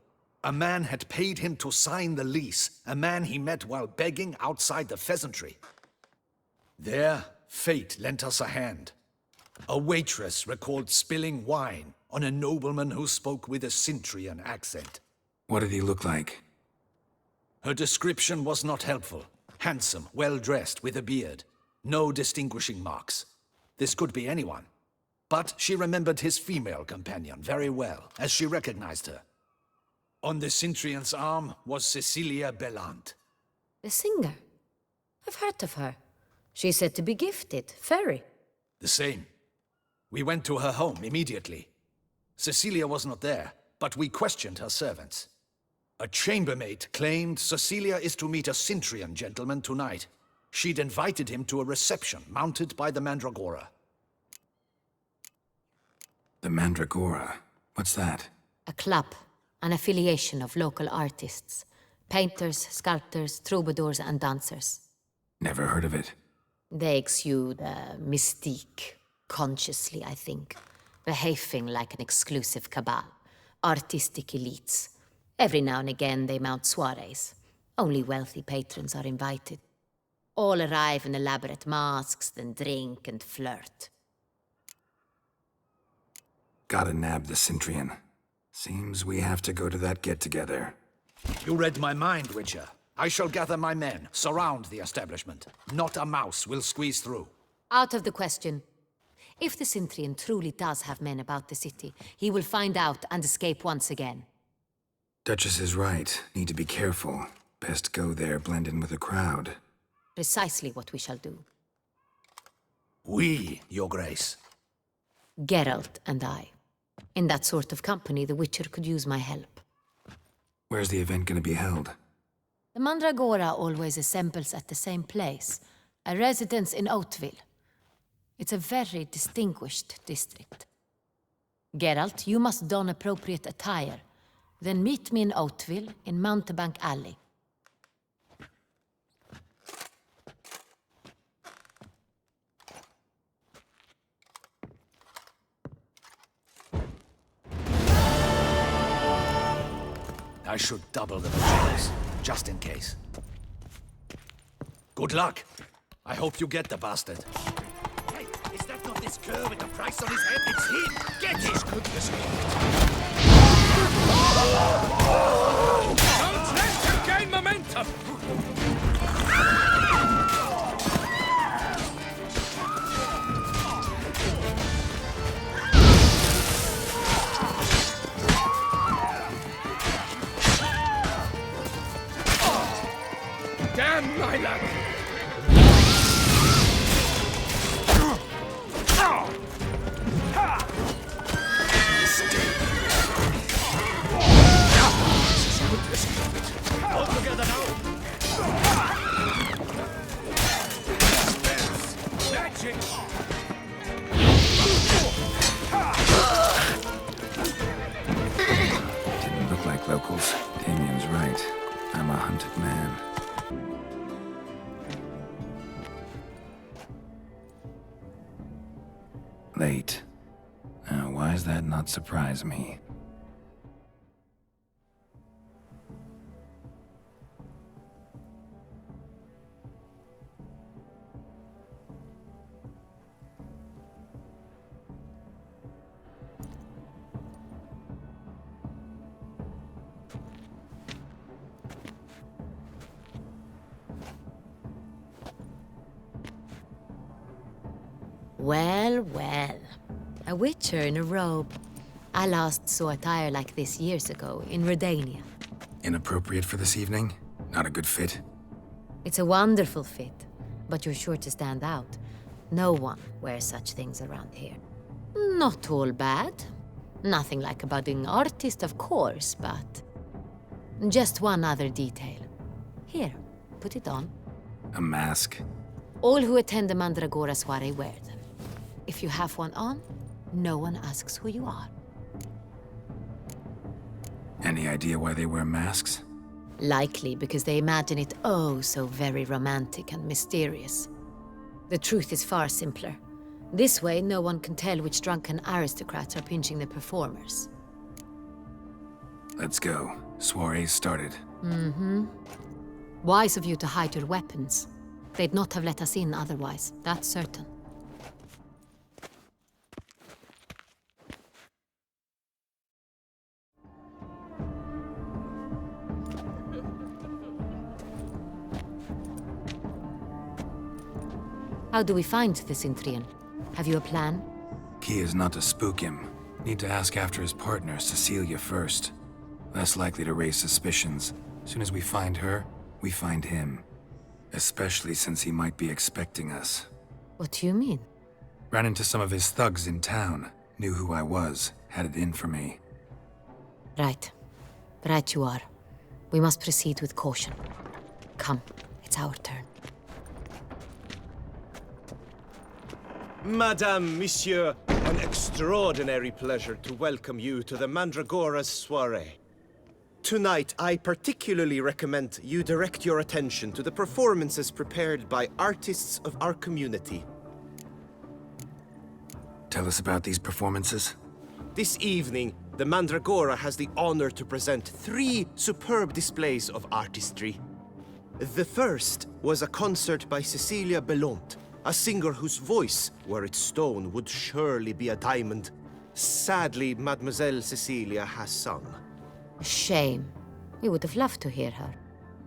A man had paid him to sign the lease, a man he met while begging outside the pheasantry. There, fate lent us a hand. A waitress recalled spilling wine on a nobleman who spoke with a Cintrian accent. What did he look like? Her description was not helpful. Handsome, well-dressed, with a beard. No distinguishing marks. This could be anyone. But she remembered his female companion very well, as she recognized her. On the Cintrian's arm was Cecilia Bellant. The singer? I've heard of her. She's said to be gifted, fairy. The same. We went to her home immediately. Cecilia was not there, but we questioned her servants. A chambermaid claimed Cecilia is to meet a Cintrian gentleman tonight. She'd invited him to a reception mounted by the Mandragora. The Mandragora? What's that? A club, an affiliation of local artists. Painters, sculptors, troubadours, and dancers. Never heard of it. They exude mystique, consciously, I think. Behaving like an exclusive cabal. Artistic elites. Every now and again they mount soirees. Only wealthy patrons are invited. All arrive in elaborate masks, then drink and flirt. Gotta nab the Cintrian. Seems we have to go to that get-together. You read my mind, Witcher. I shall gather my men, surround the establishment. Not a mouse will squeeze through. Out of the question. If the Cintrian truly does have men about the city, he will find out and escape once again. Duchess is right. Need to be careful. Best go there, blend in with the crowd. Precisely what we shall do. We, Your Grace. Geralt and I. In that sort of company, the Witcher could use my help. Where's the event gonna be held? The Mandragora always assembles at the same place, a residence in Oatville. It's a very distinguished district. Geralt, you must don appropriate attire. Then meet me in Oatville, in Mountebank Alley. I should double the patrols, just in case. Good luck. I hope you get the bastard. Hey, is that not this cur with the price on his head? It's him! Get it! Goodness me. Don't let him gain momentum! Damn my luck! All together now! Magic! Didn't look like locals. Damien's right. I'm a hunted man. Late. Now, why does that not surprise me? Well, well. A witcher in a robe. I last saw attire like this years ago, in Redania. Inappropriate for this evening? Not a good fit? It's a wonderful fit, but you're sure to stand out. No one wears such things around here. Not all bad. Nothing like a budding artist, of course, but... just one other detail. Here, put it on. A mask? All who attend the Mandragora soiree wear them. If you have one on, no one asks who you are. Any idea why they wear masks? Likely because they imagine it oh so very romantic and mysterious. The truth is far simpler. This way, no one can tell which drunken aristocrats are pinching the performers. Let's go. Soiree's started. Mm-hmm. Wise of you to hide your weapons. They'd not have let us in otherwise, that's certain. How do we find the Cintrian? Have you a plan? Key is not to spook him. Need to ask after his partner, Cecilia, first. Less likely to raise suspicions. Soon as we find her, we find him. Especially since he might be expecting us. What do you mean? Ran into some of his thugs in town. Knew who I was. Had it in for me. Right. Right you are. We must proceed with caution. Come, it's our turn. Madame, Monsieur, an extraordinary pleasure to welcome you to the Mandragora's soiree. Tonight, I particularly recommend you direct your attention to the performances prepared by artists of our community. Tell us about these performances. This evening, the Mandragora has the honor to present 3 superb displays of artistry. The first was a concert by Cecilia Belont, a singer whose voice, were it stone, would surely be a diamond. Sadly, Mademoiselle Cecilia has sung. Shame. We would have loved to hear her.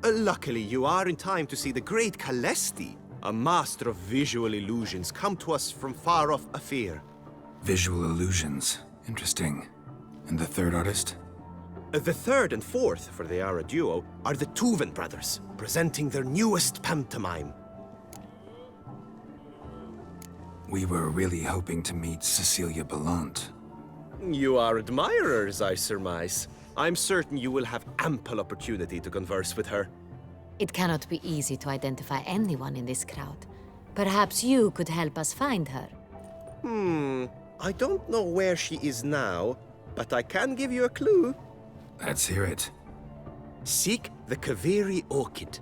Luckily, you are in time to see the great Calesti, a master of visual illusions, come to us from far off Afir. Visual illusions. Interesting. And the third artist? The third and fourth, for they are a duo, are the Tuven brothers, presenting their newest pantomime. We were really hoping to meet Cecilia Bellant. You are admirers, I surmise. I'm certain you will have ample opportunity to converse with her. It cannot be easy to identify anyone in this crowd. Perhaps you could help us find her. I don't know where she is now, but I can give you a clue. Let's hear it. Seek the Kaveri orchid.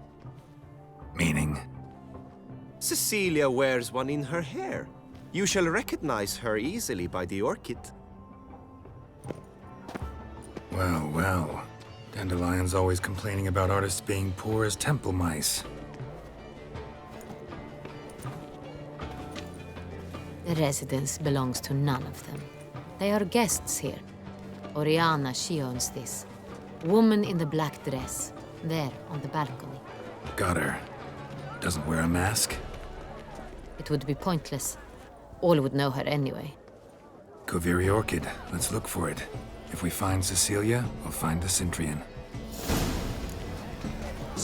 Meaning? Cecilia wears one in her hair. You shall recognize her easily by the orchid. Well, well. Dandelion's always complaining about artists being poor as temple mice. The residence belongs to none of them. They are guests here. Oriana, she owns this. Woman in the black dress. There, on the balcony. Got her. Doesn't wear a mask? It would be pointless. All would know her anyway. Kaveri Orchid. Let's look for it. If we find Cecilia, we'll find the Cintrian.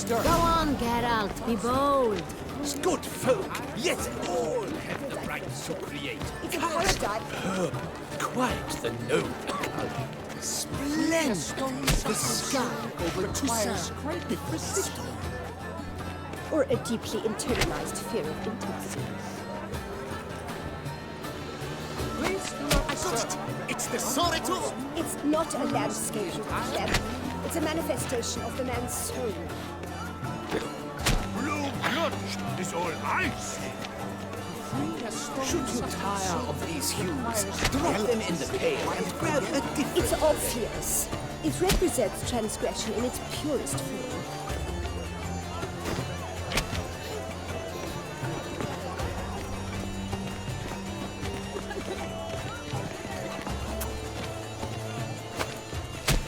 Go on, Geralt, be bold. Good folk, yet all have the right to create. It's a paradise. Quite the noble color. Splendid. The sky over Toussaint. Or a deeply internalized fear of intimacy. I got it. It's the Soretur. It's not a landscape, Clem. It's a manifestation of the man's soul. Blue blood is all I see. Should you tire of these hues, drop them in the pail and grab a different. It's obvious. It represents transgression in its purest form.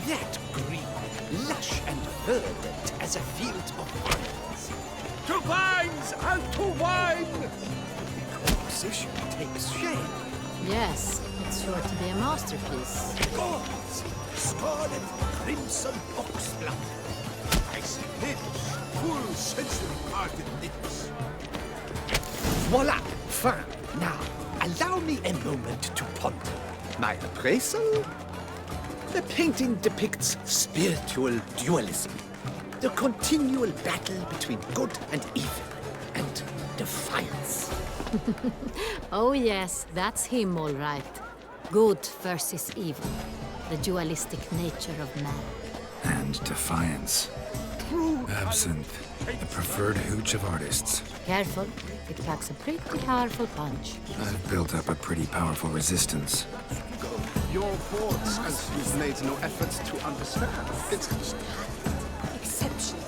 That green, lush and verdant as a field of vines. To vines and to wine! The composition takes shape. Yes, it's sure to be a masterpiece. Gods! Scarlet, crimson oxblood. I see lips, full sensory-parted lips. Voila! Fine. Now, allow me a moment to ponder. My appraisal? The painting depicts spiritual dualism. The continual battle between good and evil, and defiance. Oh yes, that's him all right. Good versus evil. The dualistic nature of man. And defiance. Absinthe. The preferred hooch of artists. Careful, it packs a pretty powerful punch. I've built up a pretty powerful resistance. Your thoughts as you've made no effort to understand. It's Exceptional.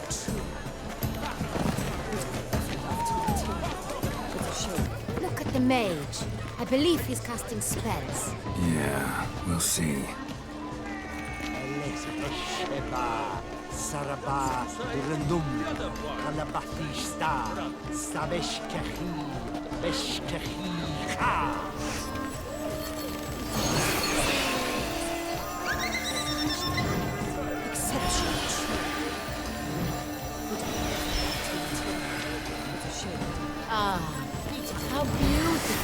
Look at the mage. I believe he's casting spells. Yeah, we'll see. Saraba, Renum, Kalabatista, Sabeshkehi, Beshkehi, Ha! Ah, how beautiful.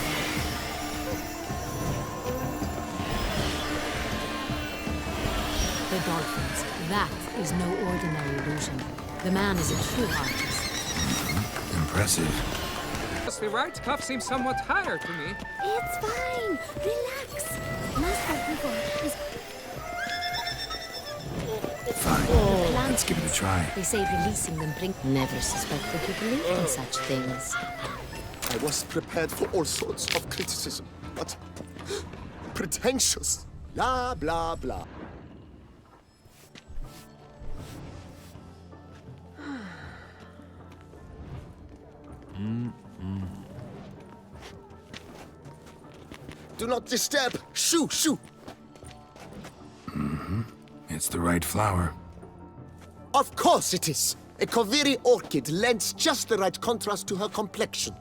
The dolphins. That is no ordinary illusion. The man is a true artist. Impressive. The right cuff seems somewhat higher to me. It's fine. Relax. Master Hugo is... Fine. Let's give it a try. They say releasing them bring... Never suspected you believed in such things. I was prepared for all sorts of criticism, but... pretentious. Blah, blah, blah. Do not disturb! Shoo, shoo! It's the right flower. Of course it is! A Kaviri orchid lends just the right contrast to her complexion.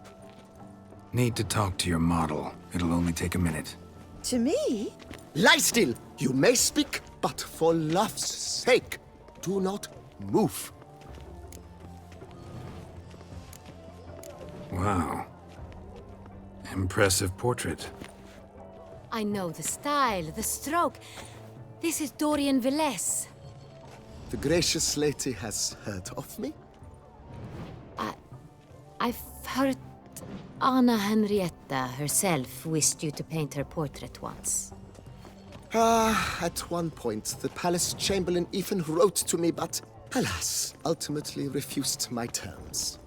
Need to talk to your model. It'll only take a minute. To me? Lie still! You may speak, but for love's sake, do not move. Wow. Impressive portrait. I know the style, the stroke. This is Dorian Velez. The gracious lady has heard of me? I've heard Anna Henrietta herself wished you to paint her portrait once. At one point, the palace chamberlain even wrote to me, but alas, ultimately refused my terms.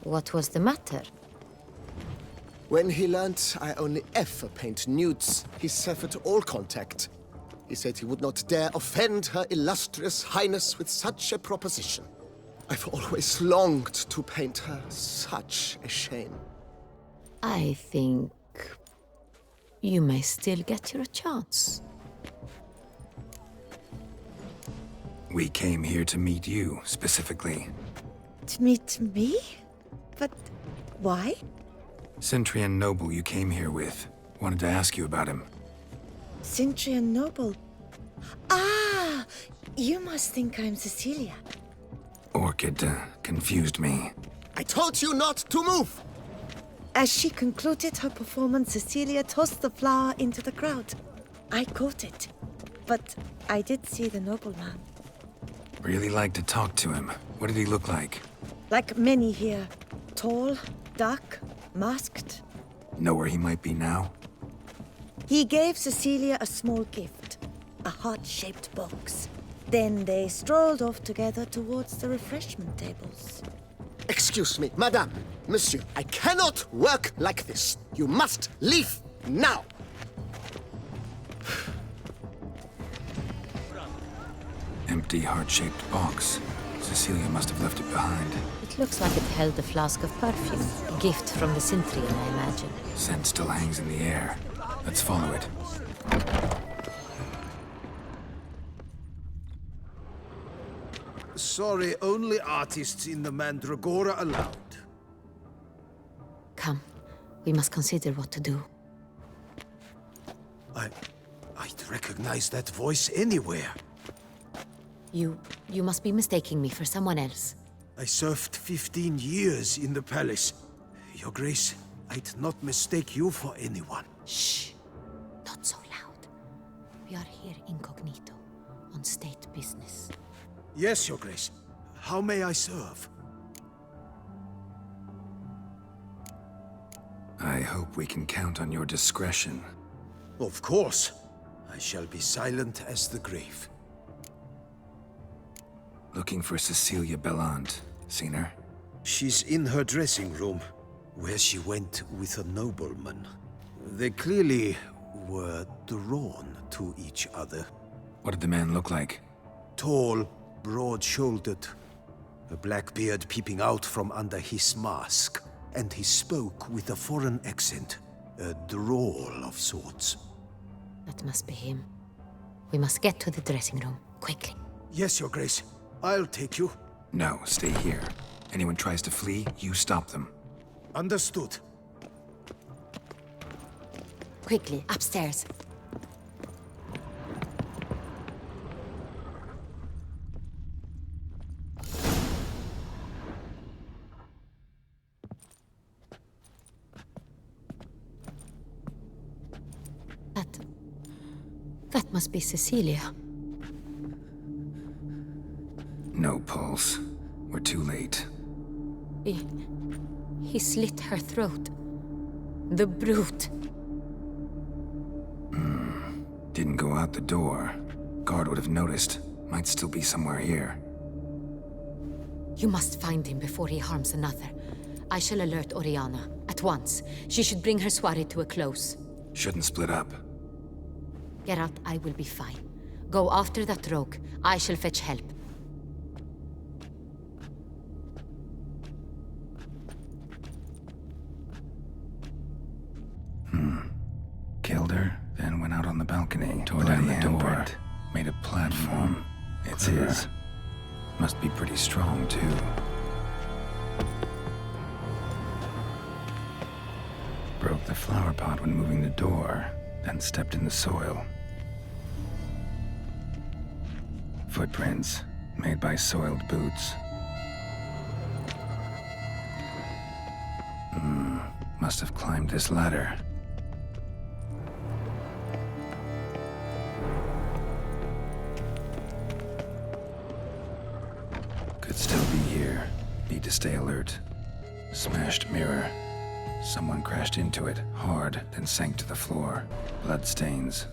What was the matter? When he learned I only ever paint nudes, he severed all contact. He said he would not dare offend her illustrious highness with such a proposition. I've always longed to paint her. Such a shame. I think you may still get your chance. We came here to meet you, specifically. To meet me? But why? Cintrian noble you came here with. Wanted to ask you about him. Cintrian noble. Ah! You must think I'm Cecilia. Orchid confused me. I told you not to move! As she concluded her performance, Cecilia tossed the flower into the crowd. I caught it. But I did see the nobleman. Really like to talk to him. What did he look like? Like many here. Tall, dark, masked. Know where he might be now? He gave Cecilia a small gift. A heart-shaped box. Then they strolled off together towards the refreshment tables. Excuse me, madame, monsieur, I cannot work like this. You must leave now. Empty heart-shaped box. Cecilia must have left it behind. It looks like it held a flask of perfume. A gift from the Cintrian, I imagine. Scent still hangs in the air. Let's follow it. Sorry, only artists in the Mandragora allowed. Come, we must consider what to do. I'd recognize that voice anywhere. You must be mistaking me for someone else. I served 15 years in the palace. Your Grace, I'd not mistake you for anyone. Shh! Not so loud. We are here incognito, on state business. Yes, Your Grace. How may I serve? I hope we can count on your discretion. Of course. I shall be silent as the grave. Looking for Cecilia Bellant. Seen her? She's in her dressing room, where she went with a nobleman. They clearly were drawn to each other. What did the man look like? Tall, broad-shouldered, a black beard peeping out from under his mask, and he spoke with a foreign accent, a drawl of sorts. That must be him. We must get to the dressing room, quickly. Yes, Your Grace. I'll take you. No, stay here. Anyone tries to flee, you stop them. Understood. Quickly, upstairs. That must be Cecilia. No pulse. We're too late. He slit her throat. The brute. Didn't go out the door. Guard would have noticed. Might still be somewhere here. You must find him before he harms another. I shall alert Oriana. At once. She should bring her soirée to a close. Shouldn't split up. Geralt, I will be fine. Go after that rogue. I shall fetch help. Killed her, then went out on the balcony. Tore down the door. Made a platform. It's his. Must be pretty strong, too. Broke the flower pot when moving the door, then stepped in the soil. Footprints, made by soiled boots. Must have climbed this ladder. Could still be here. Need to stay alert. Smashed mirror. Someone crashed into it, hard, then sank to the floor. Blood stains.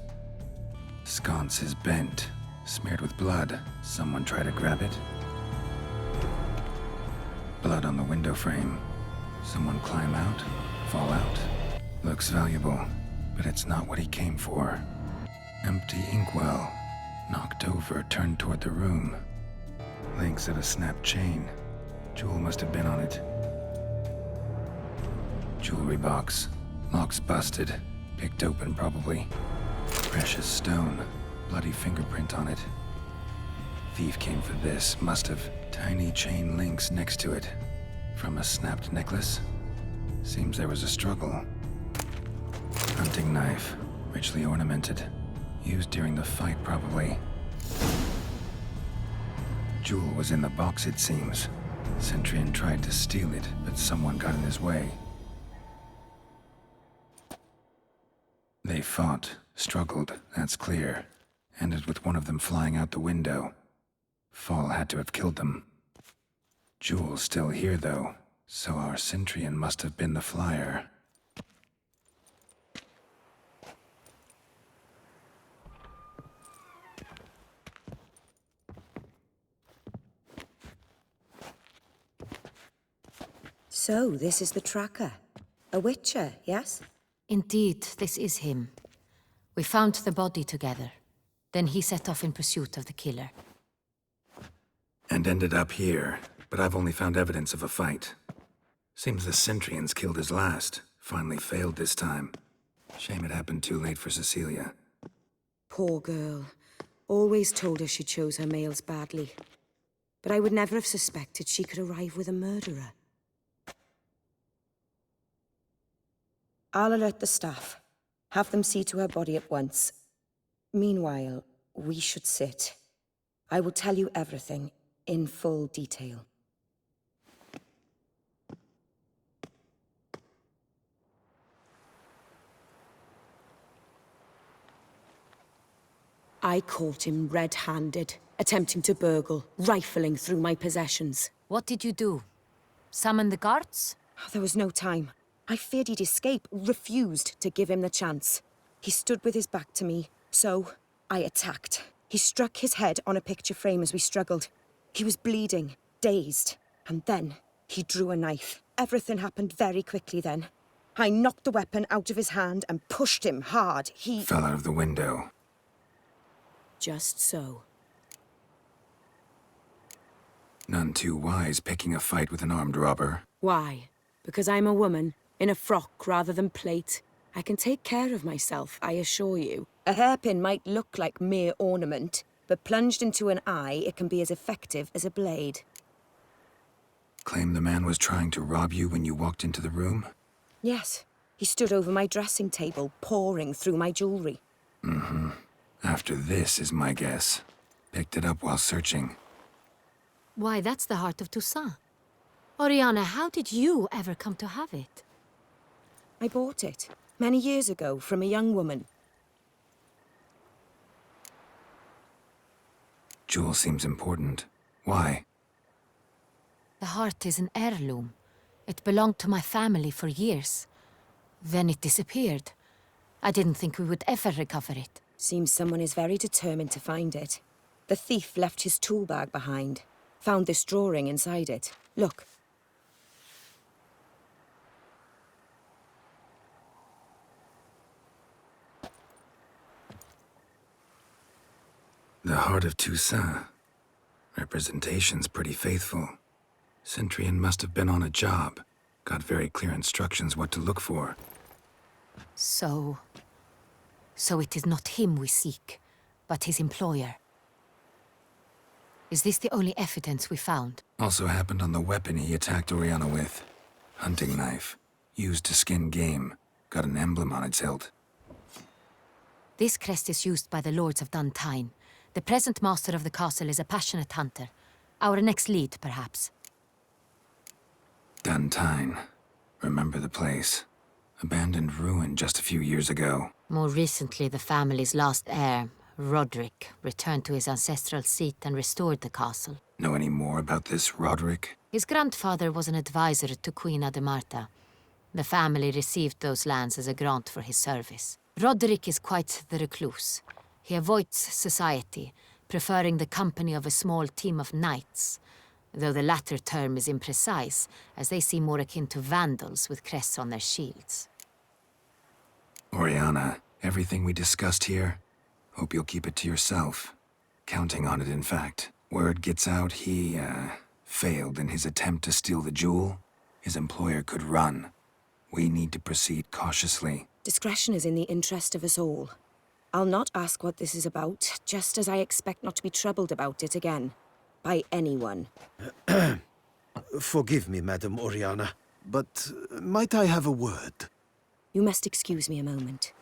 Sconce is bent, smeared with blood. Someone try to grab it? Blood on the window frame. Someone climb out? Fall out? Looks valuable, but it's not what he came for. Empty inkwell. Knocked over, turned toward the room. Links of a snapped chain. Jewel must have been on it. Jewelry box. Lock's busted. Picked open, probably. Precious stone. Bloody fingerprint on it. Thief came for this. Must have. Tiny chain links next to it. From a snapped necklace? Seems there was a struggle. Hunting knife. Richly ornamented. Used during the fight, probably. Jewel was in the box, it seems. Centurion tried to steal it, but someone got in his way. They fought, struggled, that's clear. Ended with one of them flying out the window. Fall had to have killed them. Jewel's still here, though, so our Centurion must have been the flyer. So, this is the tracker. A witcher, yes? Indeed, this is him. We found the body together. Then he set off in pursuit of the killer. And ended up here, but I've only found evidence of a fight. Seems the Centurions killed his last. Finally failed this time. Shame it happened too late for Cecilia. Poor girl. Always told her she chose her males badly. But I would never have suspected she could arrive with a murderer. I'll alert the staff. Have them see to her body at once. Meanwhile, we should sit. I will tell you everything, in full detail. I caught him red-handed, attempting to burgle, rifling through my possessions. What did you do? Summon the guards? There was no time. I feared he'd escape, refused to give him the chance. He stood with his back to me, so I attacked. He struck his head on a picture frame as we struggled. He was bleeding, dazed, and then he drew a knife. Everything happened very quickly then. I knocked the weapon out of his hand and pushed him hard. He fell out of the window. Just so. None too wise picking a fight with an armed robber. Why? Because I'm a woman, in a frock rather than plate. I can take care of myself, I assure you. A hairpin might look like mere ornament, but plunged into an eye, it can be as effective as a blade. Claim the man was trying to rob you when you walked into the room? Yes. He stood over my dressing table, pouring through my jewelry. Mm-hmm. After this is my guess. Picked it up while searching. Why, that's the heart of Toussaint. Oriana, how did you ever come to have it? I bought it, many years ago, from a young woman. Jewel seems important. Why? The heart is an heirloom. It belonged to my family for years. Then it disappeared. I didn't think we would ever recover it. Seems someone is very determined to find it. The thief left his tool bag behind. Found this drawing inside it. Look. The Heart of Toussaint. Representation's pretty faithful. Cintrian must have been on a job. Got very clear instructions what to look for. So it is not him we seek, but his employer. Is this the only evidence we found? Also happened on the weapon he attacked Oriana with. Hunting knife. Used to skin game. Got an emblem on its hilt. This crest is used by the Lords of Duntine. The present master of the castle is a passionate hunter. Our next lead, perhaps. Duntine. Remember the place. Abandoned ruin just a few years ago. More recently, the family's last heir, Roderick, returned to his ancestral seat and restored the castle. Know any more about this Roderick? His grandfather was an advisor to Queen Ademarta. The family received those lands as a grant for his service. Roderick is quite the recluse. He avoids society, preferring the company of a small team of knights, though the latter term is imprecise, as they seem more akin to vandals with crests on their shields. Oriana, everything we discussed here, hope you'll keep it to yourself. Counting on it, in fact. Word gets out he, failed in his attempt to steal the jewel. His employer could run. We need to proceed cautiously. Discretion is in the interest of us all. I'll not ask what this is about, just as I expect not to be troubled about it again. By anyone. Forgive me, Madam Oriana, but might I have a word? You must excuse me a moment.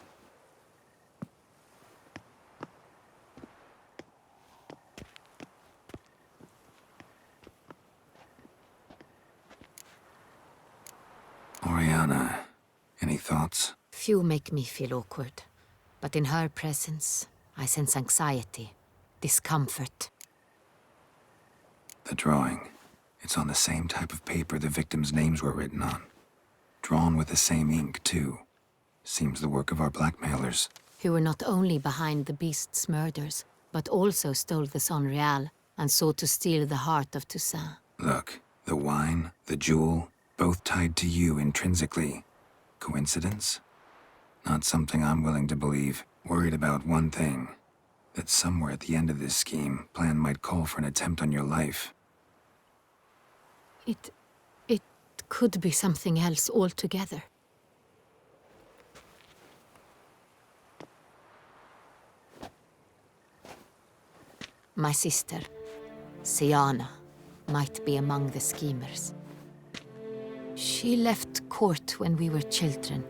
Oriana, any thoughts? Few make me feel awkward, but in her presence, I sense anxiety, discomfort. The drawing. It's on the same type of paper the victims' names were written on. Drawn with the same ink, too. Seems the work of our blackmailers. Who were not only behind the beast's murders, but also stole the Sonreal and sought to steal the heart of Toussaint. Look, the wine, the jewel, both tied to you intrinsically. Coincidence? Not something I'm willing to believe. Worried about one thing. That somewhere at the end of this scheme, plan might call for an attempt on your life. It could be something else altogether. My sister, Siana, might be among the schemers. She left court when we were children.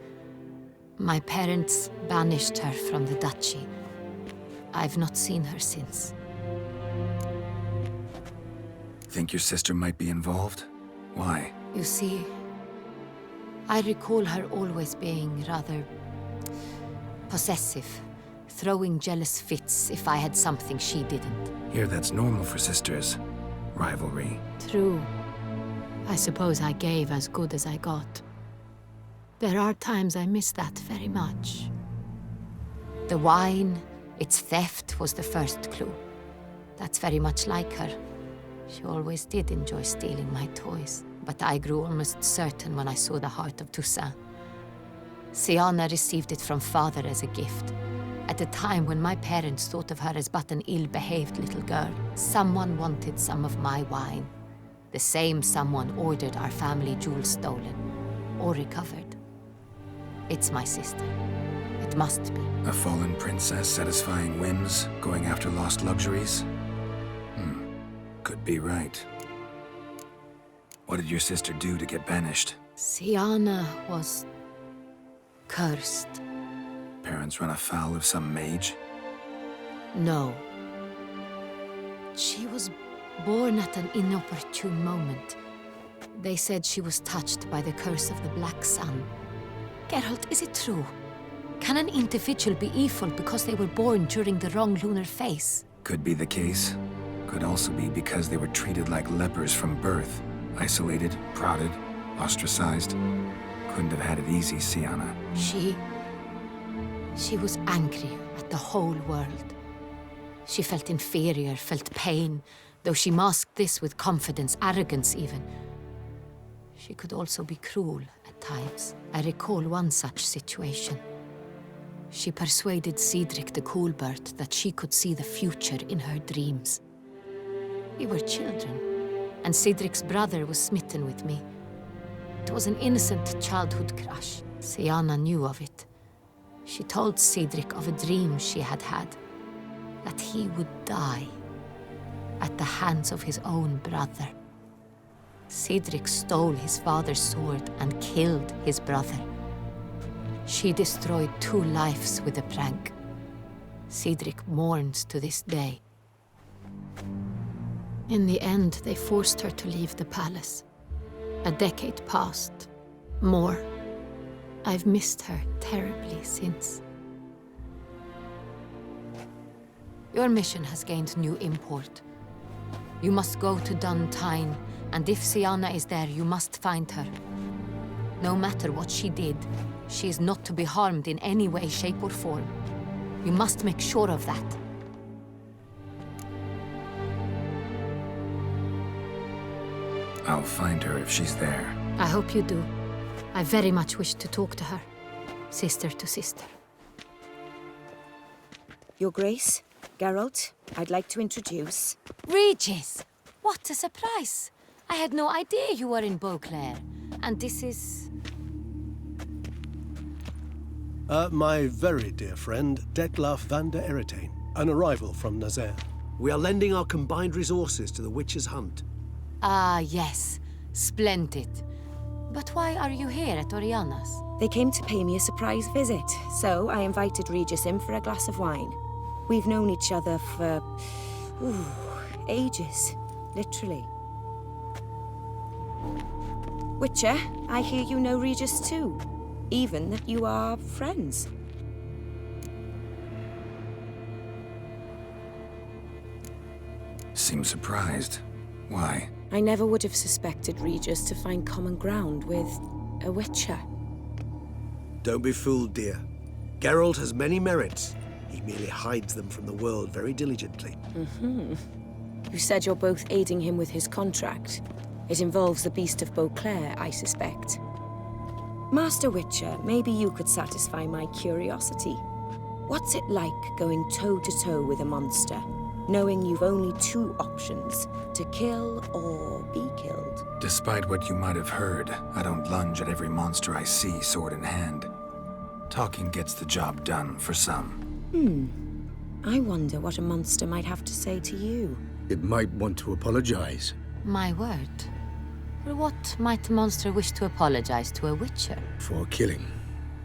My parents banished her from the duchy. I've not seen her since. Think your sister might be involved? Why? You see, I recall her always being rather possessive, throwing jealous fits if I had something she didn't. Here that's normal for sisters. Rivalry. True. I suppose I gave as good as I got. There are times I miss that very much. The wine, its theft was the first clue. That's very much like her. She always did enjoy stealing my toys, but I grew almost certain when I saw the heart of Toussaint. Siana received it from father as a gift. At a time when my parents thought of her as but an ill-behaved little girl, someone wanted some of my wine. The same someone ordered our family jewels stolen, or recovered. It's my sister. It must be. A fallen princess satisfying whims, going after lost luxuries? Could be right. What did your sister do to get banished? Siana was cursed. Parents run afoul of some mage? No. She was born at an inopportune moment. They said she was touched by the curse of the Black Sun. Geralt, is it true? Can an individual be evil because they were born during the wrong lunar phase? Could be the case. Could also be because they were treated like lepers from birth. Isolated, prodded, ostracized. Couldn't have had it easy, Sienna. She was angry at the whole world. She felt inferior, felt pain, though she masked this with confidence, arrogance even. She could also be cruel at times. I recall one such situation. She persuaded Cedric the Coolbird that she could see the future in her dreams. We were children, and Cedric's brother was smitten with me. It was an innocent childhood crush. Sienna knew of it. She told Cedric of a dream she had had, that he would die at the hands of his own brother. Cedric stole his father's sword and killed his brother. She destroyed 2 lives with a prank. Cedric mourns to this day. In the end, they forced her to leave the palace. A decade passed. More. I've missed her terribly since. Your mission has gained new import. You must go to Dun Tyne, and if Sienna is there, you must find her. No matter what she did, she is not to be harmed in any way, shape, or form. You must make sure of that. I'll find her if she's there. I hope you do. I very much wish to talk to her. Sister to sister. Your Grace, Geralt, I'd like to introduce... Regis! What a surprise! I had no idea you were in Beauclair. And this is... My very dear friend, Detlaf van der Eretain, an arrival from Nazaire. We are lending our combined resources to the Witch's Hunt. Ah, yes. Splendid. But why are you here at Oriana's? They came to pay me a surprise visit, so I invited Regis in for a glass of wine. We've known each other for... ages. Literally. Witcher, I hear you know Regis too. Even that you are friends. Seems surprised. Why? I never would have suspected Regis to find common ground with a Witcher. Don't be fooled, dear. Geralt has many merits. He merely hides them from the world very diligently. You said you're both aiding him with his contract. It involves the Beast of Beauclair, I suspect. Master Witcher, maybe you could satisfy my curiosity. What's it like going toe-to-toe with a monster, knowing you've only 2 options, to kill or be killed? Despite what you might have heard, I don't lunge at every monster I see, sword in hand. Talking gets the job done, for some. I wonder what a monster might have to say to you. It might want to apologize. My word. For what might a monster wish to apologize to a Witcher? For killing.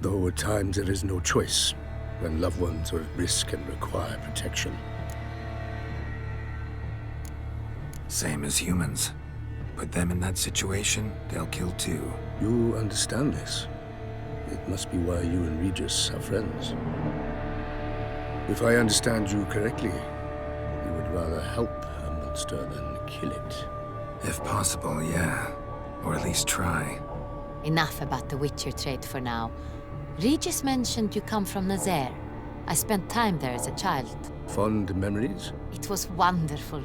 Though at times there is no choice, when loved ones are at risk and require protection. Same as humans. Put them in that situation, they'll kill too. You understand this. It must be why you and Regis are friends. If I understand you correctly, you would rather help a monster than kill it. If possible, yeah. Or at least try. Enough about the Witcher trade for now. Regis mentioned you come from Nazaire. I spent time there as a child. Fond memories? It was wonderful.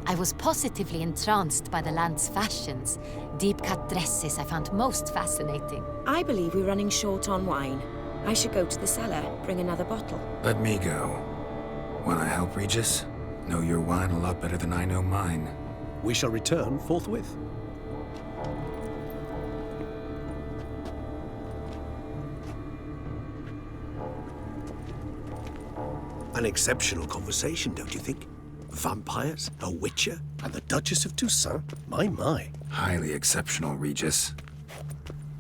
I was positively entranced by the land's fashions. Deep-cut dresses I found most fascinating. I believe we're running short on wine. I should go to the cellar, bring another bottle. Let me go. Wanna help, Regis? Know your wine a lot better than I know mine. We shall return forthwith. An exceptional conversation, don't you think? Vampires, a Witcher, and the Duchess of Toussaint? My. Highly exceptional, Regis.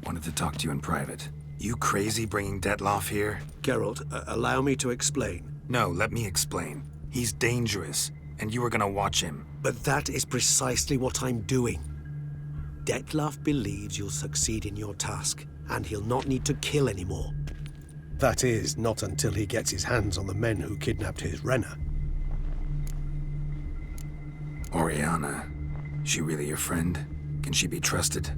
Wanted to talk to you in private. You crazy bringing Detlaf here? Geralt, allow me to explain. No, let me explain. He's dangerous, and you were gonna watch him. But that is precisely what I'm doing. Detlaf believes you'll succeed in your task, and he'll not need to kill anymore. That is, not until he gets his hands on the men who kidnapped his Renner. Oriana. She really your friend? Can she be trusted?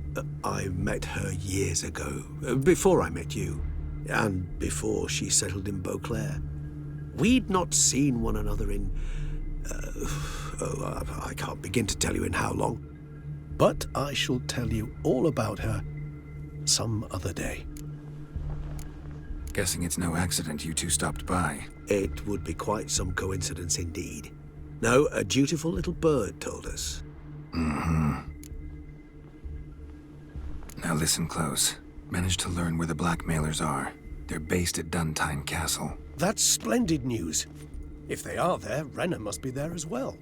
I met her years ago, before I met you, and before she settled in Beauclair. We'd not seen one another in... I can't begin to tell you in how long. But I shall tell you all about her some other day. Guessing it's no accident you two stopped by. It would be quite some coincidence indeed. No, a dutiful little bird told us. Mm-hmm. Now listen close. Managed to learn where the blackmailers are. They're based at Duntine Castle. That's splendid news. If they are there, Renna must be there as well.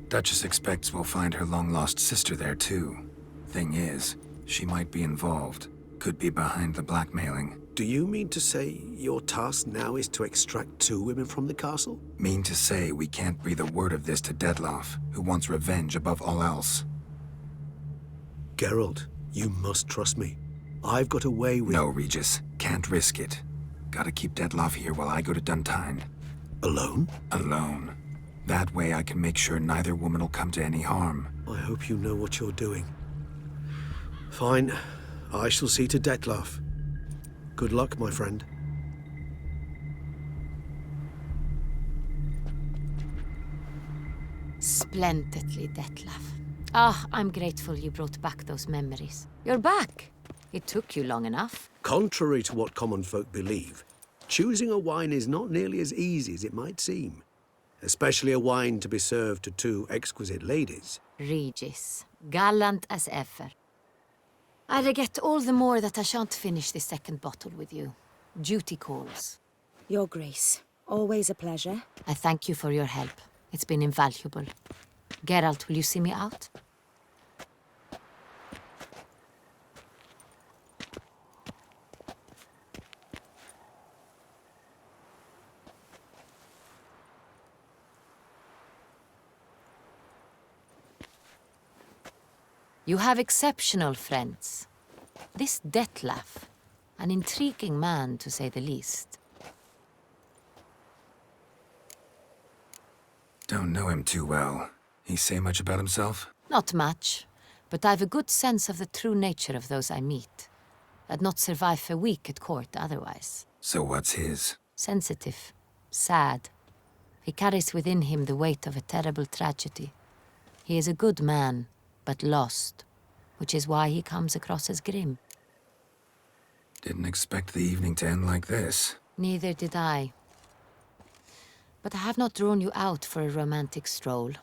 Duchess expects we'll find her long-lost sister there, too. Thing is, she might be involved. Could be behind the blackmailing. Do you mean to say your task now is to extract 2 women from the castle? Mean to say we can't breathe a word of this to Detloff, who wants revenge above all else. Geralt, you must trust me. I've got a way with... No, Regis. Can't risk it. Gotta keep Detloff here while I go to Duntine. Alone? Alone. That way I can make sure neither woman will come to any harm. I hope you know what you're doing. Fine. I shall see to Detloff. Good luck, my friend. Splendidly, Detlaff. Ah, I'm grateful you brought back those memories. You're back. It took you long enough. Contrary to what common folk believe, choosing a wine is not nearly as easy as it might seem. Especially a wine to be served to 2 exquisite ladies. Regis, gallant as ever. I regret all the more that I shan't finish this second bottle with you. Duty calls. Your Grace, always a pleasure. I thank you for your help. It's been invaluable. Geralt, will you see me out? You have exceptional friends. This Detlaff, an intriguing man to say the least. Don't know him too well. He say much about himself? Not much, but I've a good sense of the true nature of those I meet. I'd not survive a week at court otherwise. So what's his? Sensitive, sad. He carries within him the weight of a terrible tragedy. He is a good man, but lost, which is why he comes across as grim. Didn't expect the evening to end like this. Neither did I. But I have not drawn you out for a romantic stroll.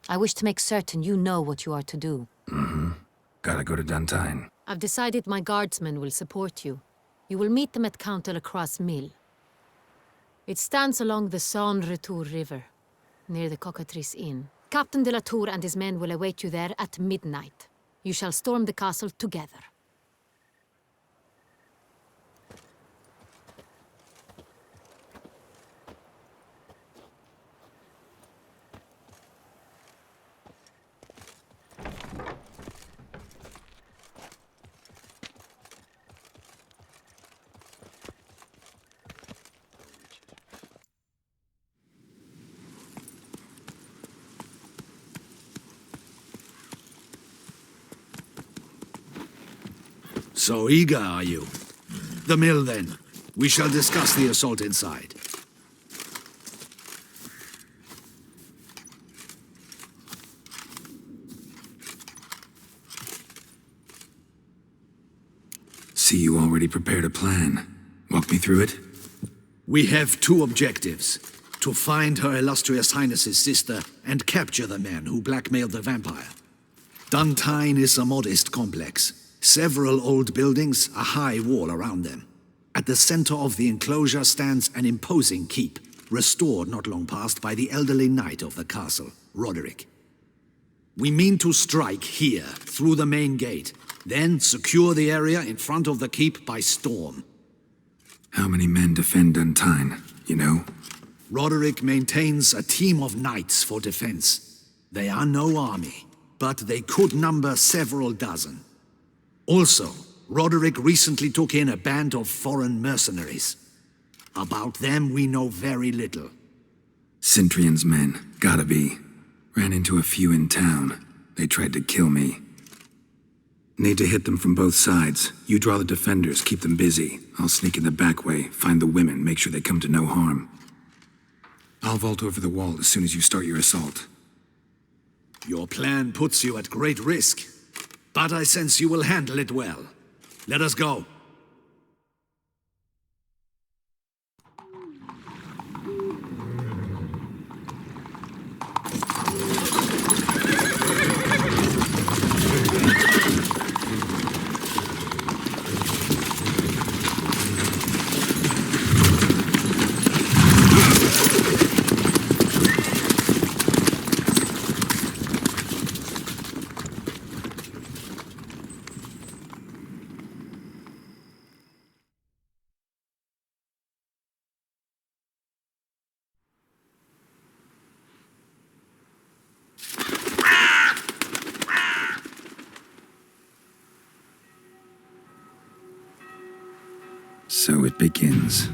I wish to make certain you know what you are to do. Mm-hmm. Gotta go to Duntine. I've decided my guardsmen will support you. You will meet them at Count Delacroix's mill. It stands along the Saône-Retour River, near the Cockatrice Inn. Captain de la Tour and his men will await you there at midnight. You shall storm the castle together. So eager are you? The mill, then. We shall discuss the assault inside. See you already prepared a plan. Walk me through it. We have 2 objectives. To find Her Illustrious Highness's sister and capture the man who blackmailed the vampire. Duntine is a modest complex. Several old buildings, a high wall around them. At the center of the enclosure stands an imposing keep, restored not long past by the elderly knight of the castle, Roderick. We mean to strike here, through the main gate, then secure the area in front of the keep by storm. How many men defend Duntine, you know? Roderick maintains a team of knights for defense. They are no army, but they could number several dozen. Also, Roderick recently took in a band of foreign mercenaries. About them we know very little. Cintrian's men, gotta be. Ran into a few in town. They tried to kill me. Need to hit them from both sides. You draw the defenders, keep them busy. I'll sneak in the back way, find the women, make sure they come to no harm. I'll vault over the wall as soon as you start your assault. Your plan puts you at great risk, but I sense you will handle it well. Let us go. So it begins.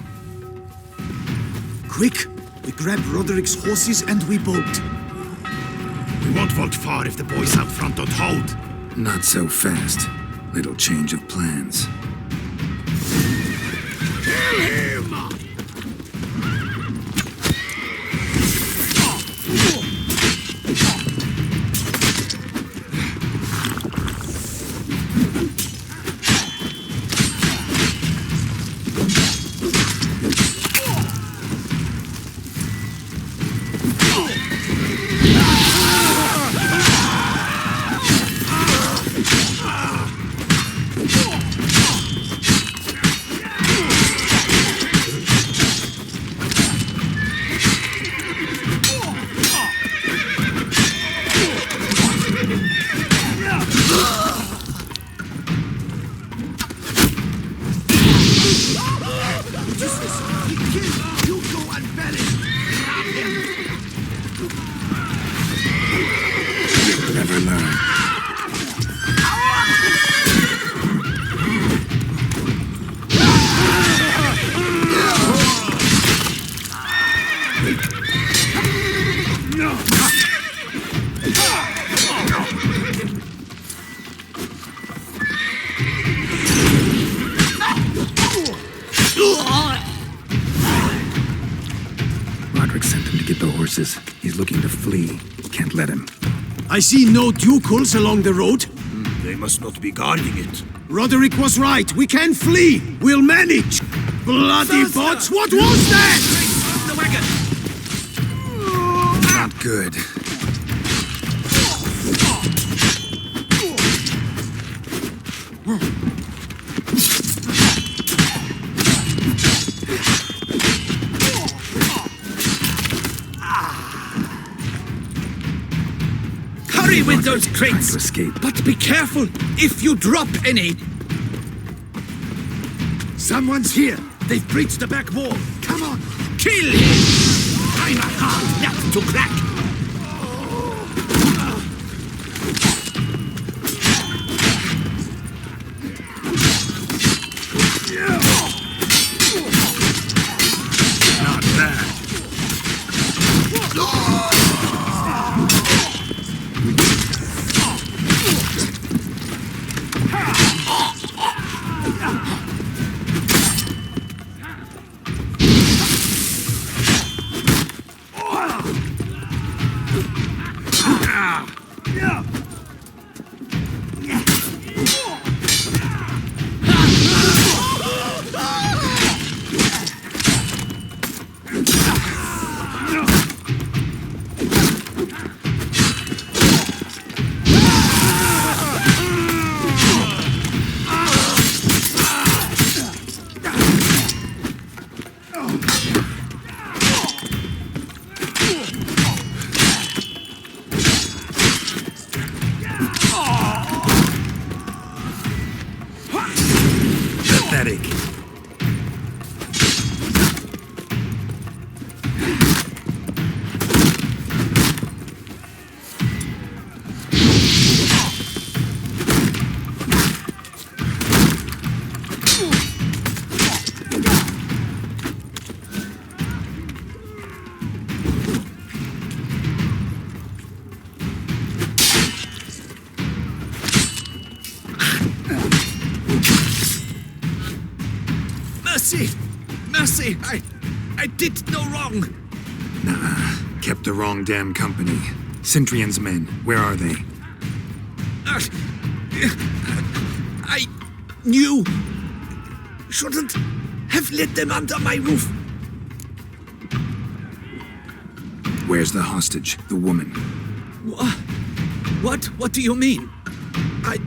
Quick! We grab Roderick's horses and we bolt. We won't vault far if the boys out front don't hold. Not so fast. Little change of plans. Kill him! Never learn. Roderick sent him to get the horses. He's looking to flee. Can't let him. I see no ducals along the road. They must not be guarding it. Roderick was right. We can flee. We'll manage. Bloody bots! What was that? The wagon. Not good. Hurry with those Trying crates! to escape. But be careful if you drop any. Someone's here. They've breached the back wall. Come on, kill him! I'm a hard nut to crack. Not bad. Mercy! Mercy! I did no wrong! Nah, kept the wrong damn company. Cintrian's men, where are they? I knew. Shouldn't have let them under my roof. Where's the hostage, the woman? What do you mean? I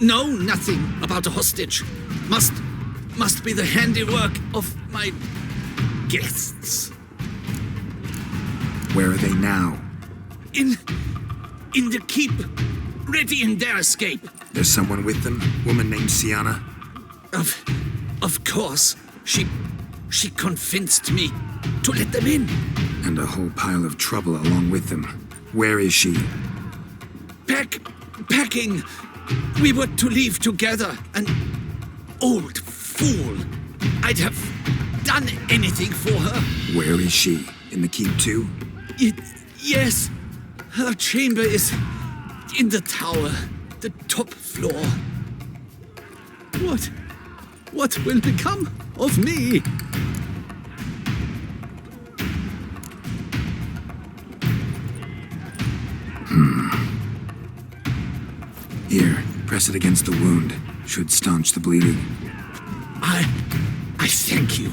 know nothing about a hostage. Must be the handiwork of my guests. Where are they now? In the keep, ready in their escape. There's someone with them? Woman named Sienna? Of course. She convinced me to let them in. And a whole pile of trouble along with them. Where is she? Packing. We were to leave together. An old fool. I'd have done anything for her. Where is she? In the keep too? Yes. Her chamber is in the tower, the top floor. What will become of me? Here, press it against the wound. Should staunch the bleeding. I thank you.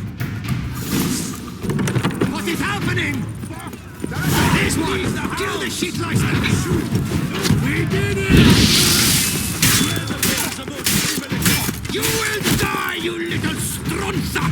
What is happening? This one! Kill the shit like that! We did it! You will die, you little stronza!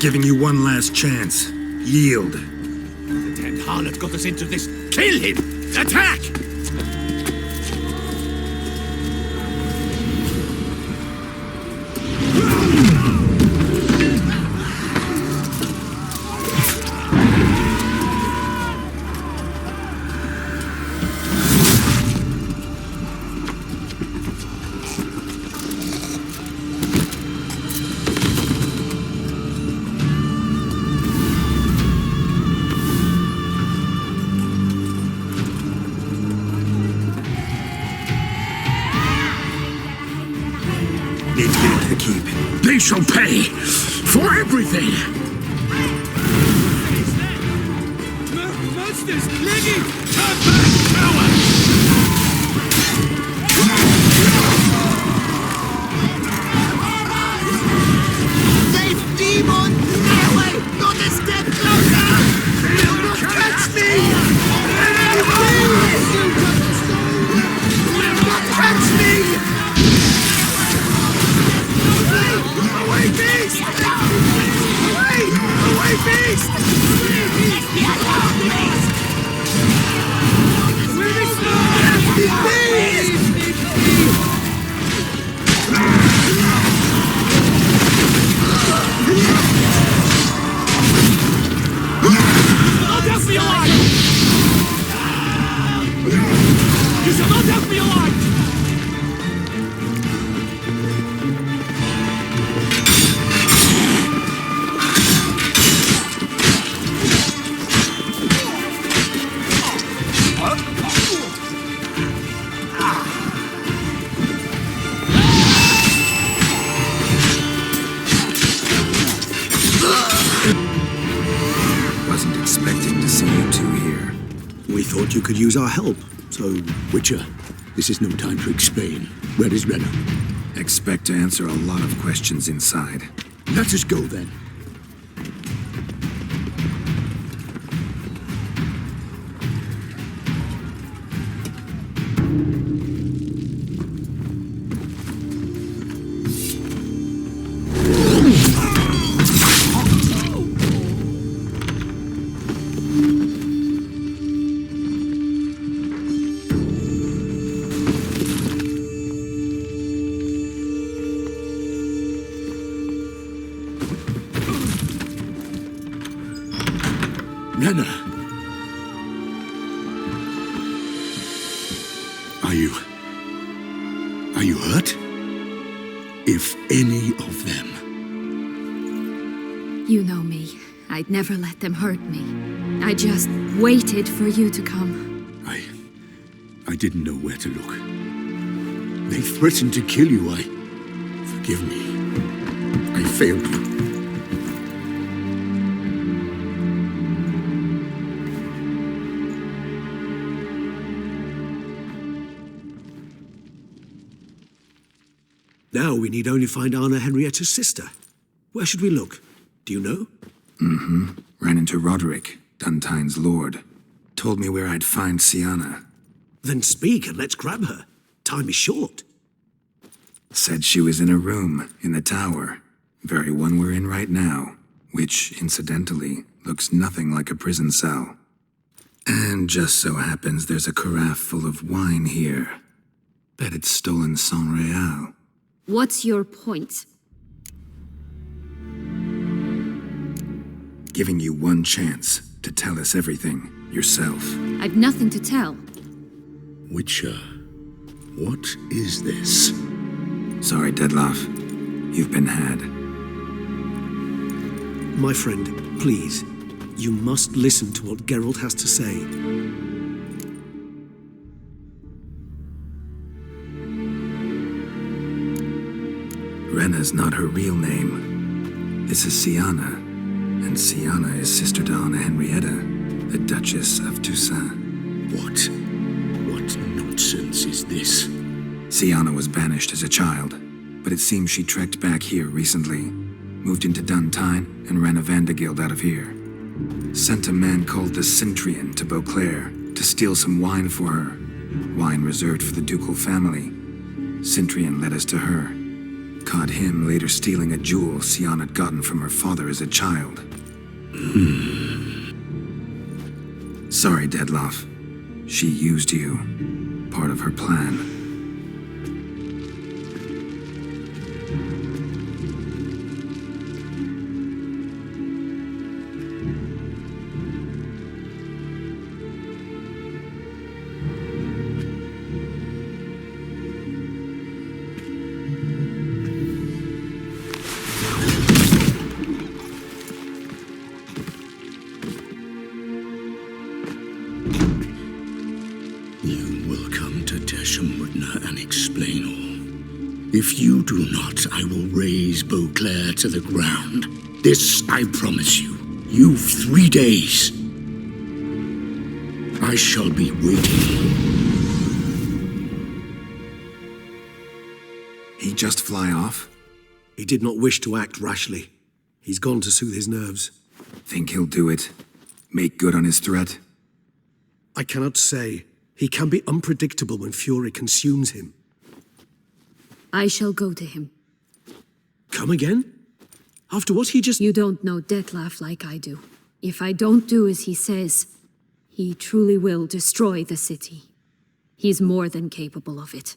Giving you one last chance. Yield. The damned harlot got us into this. Kill him! Attack! to the keep. They shall pay for everything! Monsters clinging! Come back, coward! Safe demon! Stay away! Not a step closer! They will not catch me! Please! Will not catch me! Away, beast! Away! Away, beast! Leave me alone, beast! Not help me alive! You shall not help me alive! Wasn't expecting to see you two here. We thought you could use our help. So, Witcher, this is no time to explain. Where is Renna? Expect to answer a lot of questions inside. Let us go then. Renna! Are you hurt? If any of them. You know me. I'd never let them hurt me. I just waited for you to come. I didn't know where to look. They threatened to kill you. Forgive me. I failed you. Now we need only find Anna Henrietta's sister. Where should we look? Do you know? Mm-hmm. Ran into Roderick, Duntine's lord. Told me where I'd find Sienna. Then speak and let's grab her. Time is short. Said she was in a room in the tower. Very one we're in right now. Which, incidentally, looks nothing like a prison cell. And just so happens there's a carafe full of wine here. Bet it's stolen San Real. What's your point? Giving you one chance to tell us everything yourself. I've nothing to tell. Witcher, what is this? Sorry, Dettlaff. You've been had. My friend, please, you must listen to what Geralt has to say. Renna's not her real name. This is Sienna. And Sienna is sister to Anna Henrietta, the Duchess of Toussaint. What nonsense is this? Sienna was banished as a child, but it seems she trekked back here recently. Moved into Duntine and ran a Vandergild out of here. Sent a man called the Cintrian to Beauclair to steal some wine for her. Wine reserved for the ducal family. Cintrian led us to her. Caught him later stealing a jewel Sienna had gotten from her father as a child. Sorry, Dettlaff. She used you. Part of her plan. You will come to Tertium with If you do not, I will raze Beauclair to the ground. This I promise you. You've 3 days. I shall be waiting. He just fly off? He did not wish to act rashly. He's gone to soothe his nerves. Think he'll do it? Make good on his threat? I cannot say. He can be unpredictable when fury consumes him. I shall go to him. Come again? After what he just... You don't know Detlef like I do. If I don't do as he says, he truly will destroy the city. He's more than capable of it.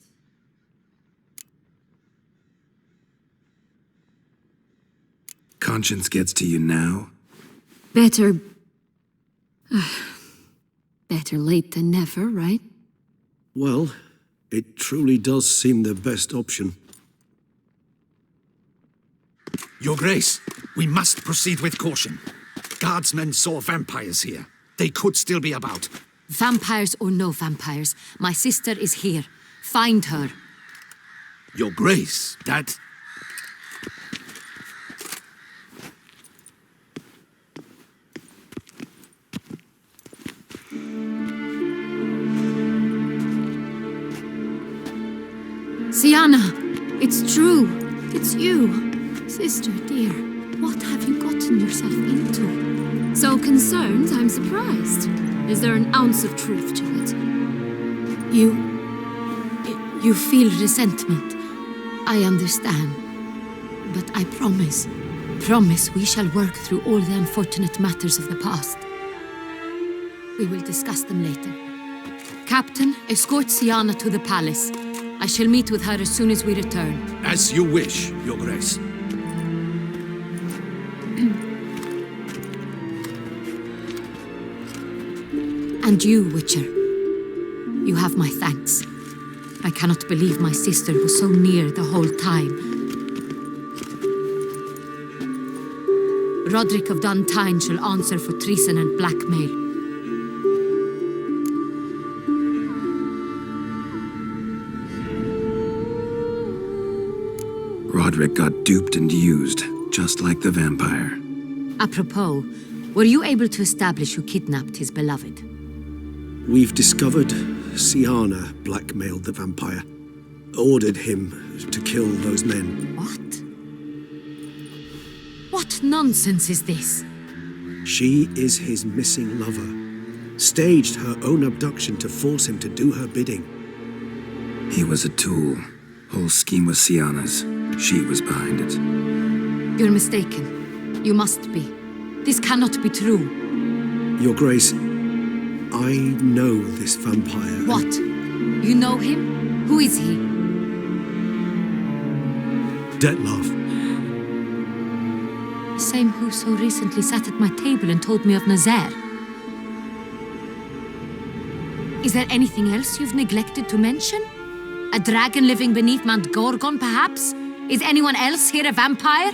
Conscience gets to you now? Better... better late than never, right? Well, it truly does seem the best option. Your Grace, we must proceed with caution. Guardsmen saw vampires here. They could still be about. Vampires or no vampires, my sister is here. Find her. Your Grace, that... Sienna! It's true! It's you! Sister, dear, what have you gotten yourself into? So concerned, I'm surprised. Is there an ounce of truth to it? You feel resentment. I understand. But I promise we shall work through all the unfortunate matters of the past. We will discuss them later. Captain, escort Sienna to the palace. I shall meet with her as soon as we return. As you wish, Your Grace. And you, Witcher. You have my thanks. I cannot believe my sister was so near the whole time. Roderick of Duntine shall answer for treason and blackmail. Roderick got duped and used, just like the vampire. Apropos, were you able to establish who kidnapped his beloved? We've discovered Sienna blackmailed the vampire. Ordered him to kill those men. What? What nonsense is this? She is his missing lover. Staged her own abduction to force him to do her bidding. He was a tool. Whole scheme was Sienna's. She was behind it. You're mistaken. You must be. This cannot be true. Your Grace, I know this vampire. What? You know him? Who is he? Detlef. The same who so recently sat at my table and told me of Nazaire. Is there anything else you've neglected to mention? A dragon living beneath Mount Gorgon, perhaps? Is anyone else here a vampire?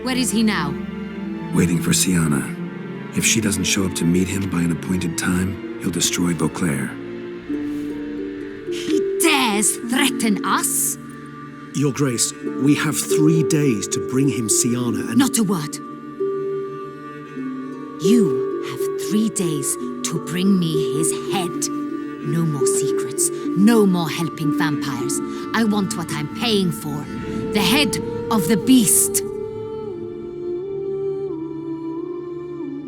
Where is he now? Waiting for Sienna. If she doesn't show up to meet him by an appointed time, he'll destroy Beauclair. He dares threaten us? Your Grace, we have 3 days to bring him Sienna and... Not a word. You have 3 days to bring me his head. No more secrets. No more helping vampires. I want what I'm paying for. The head of the beast.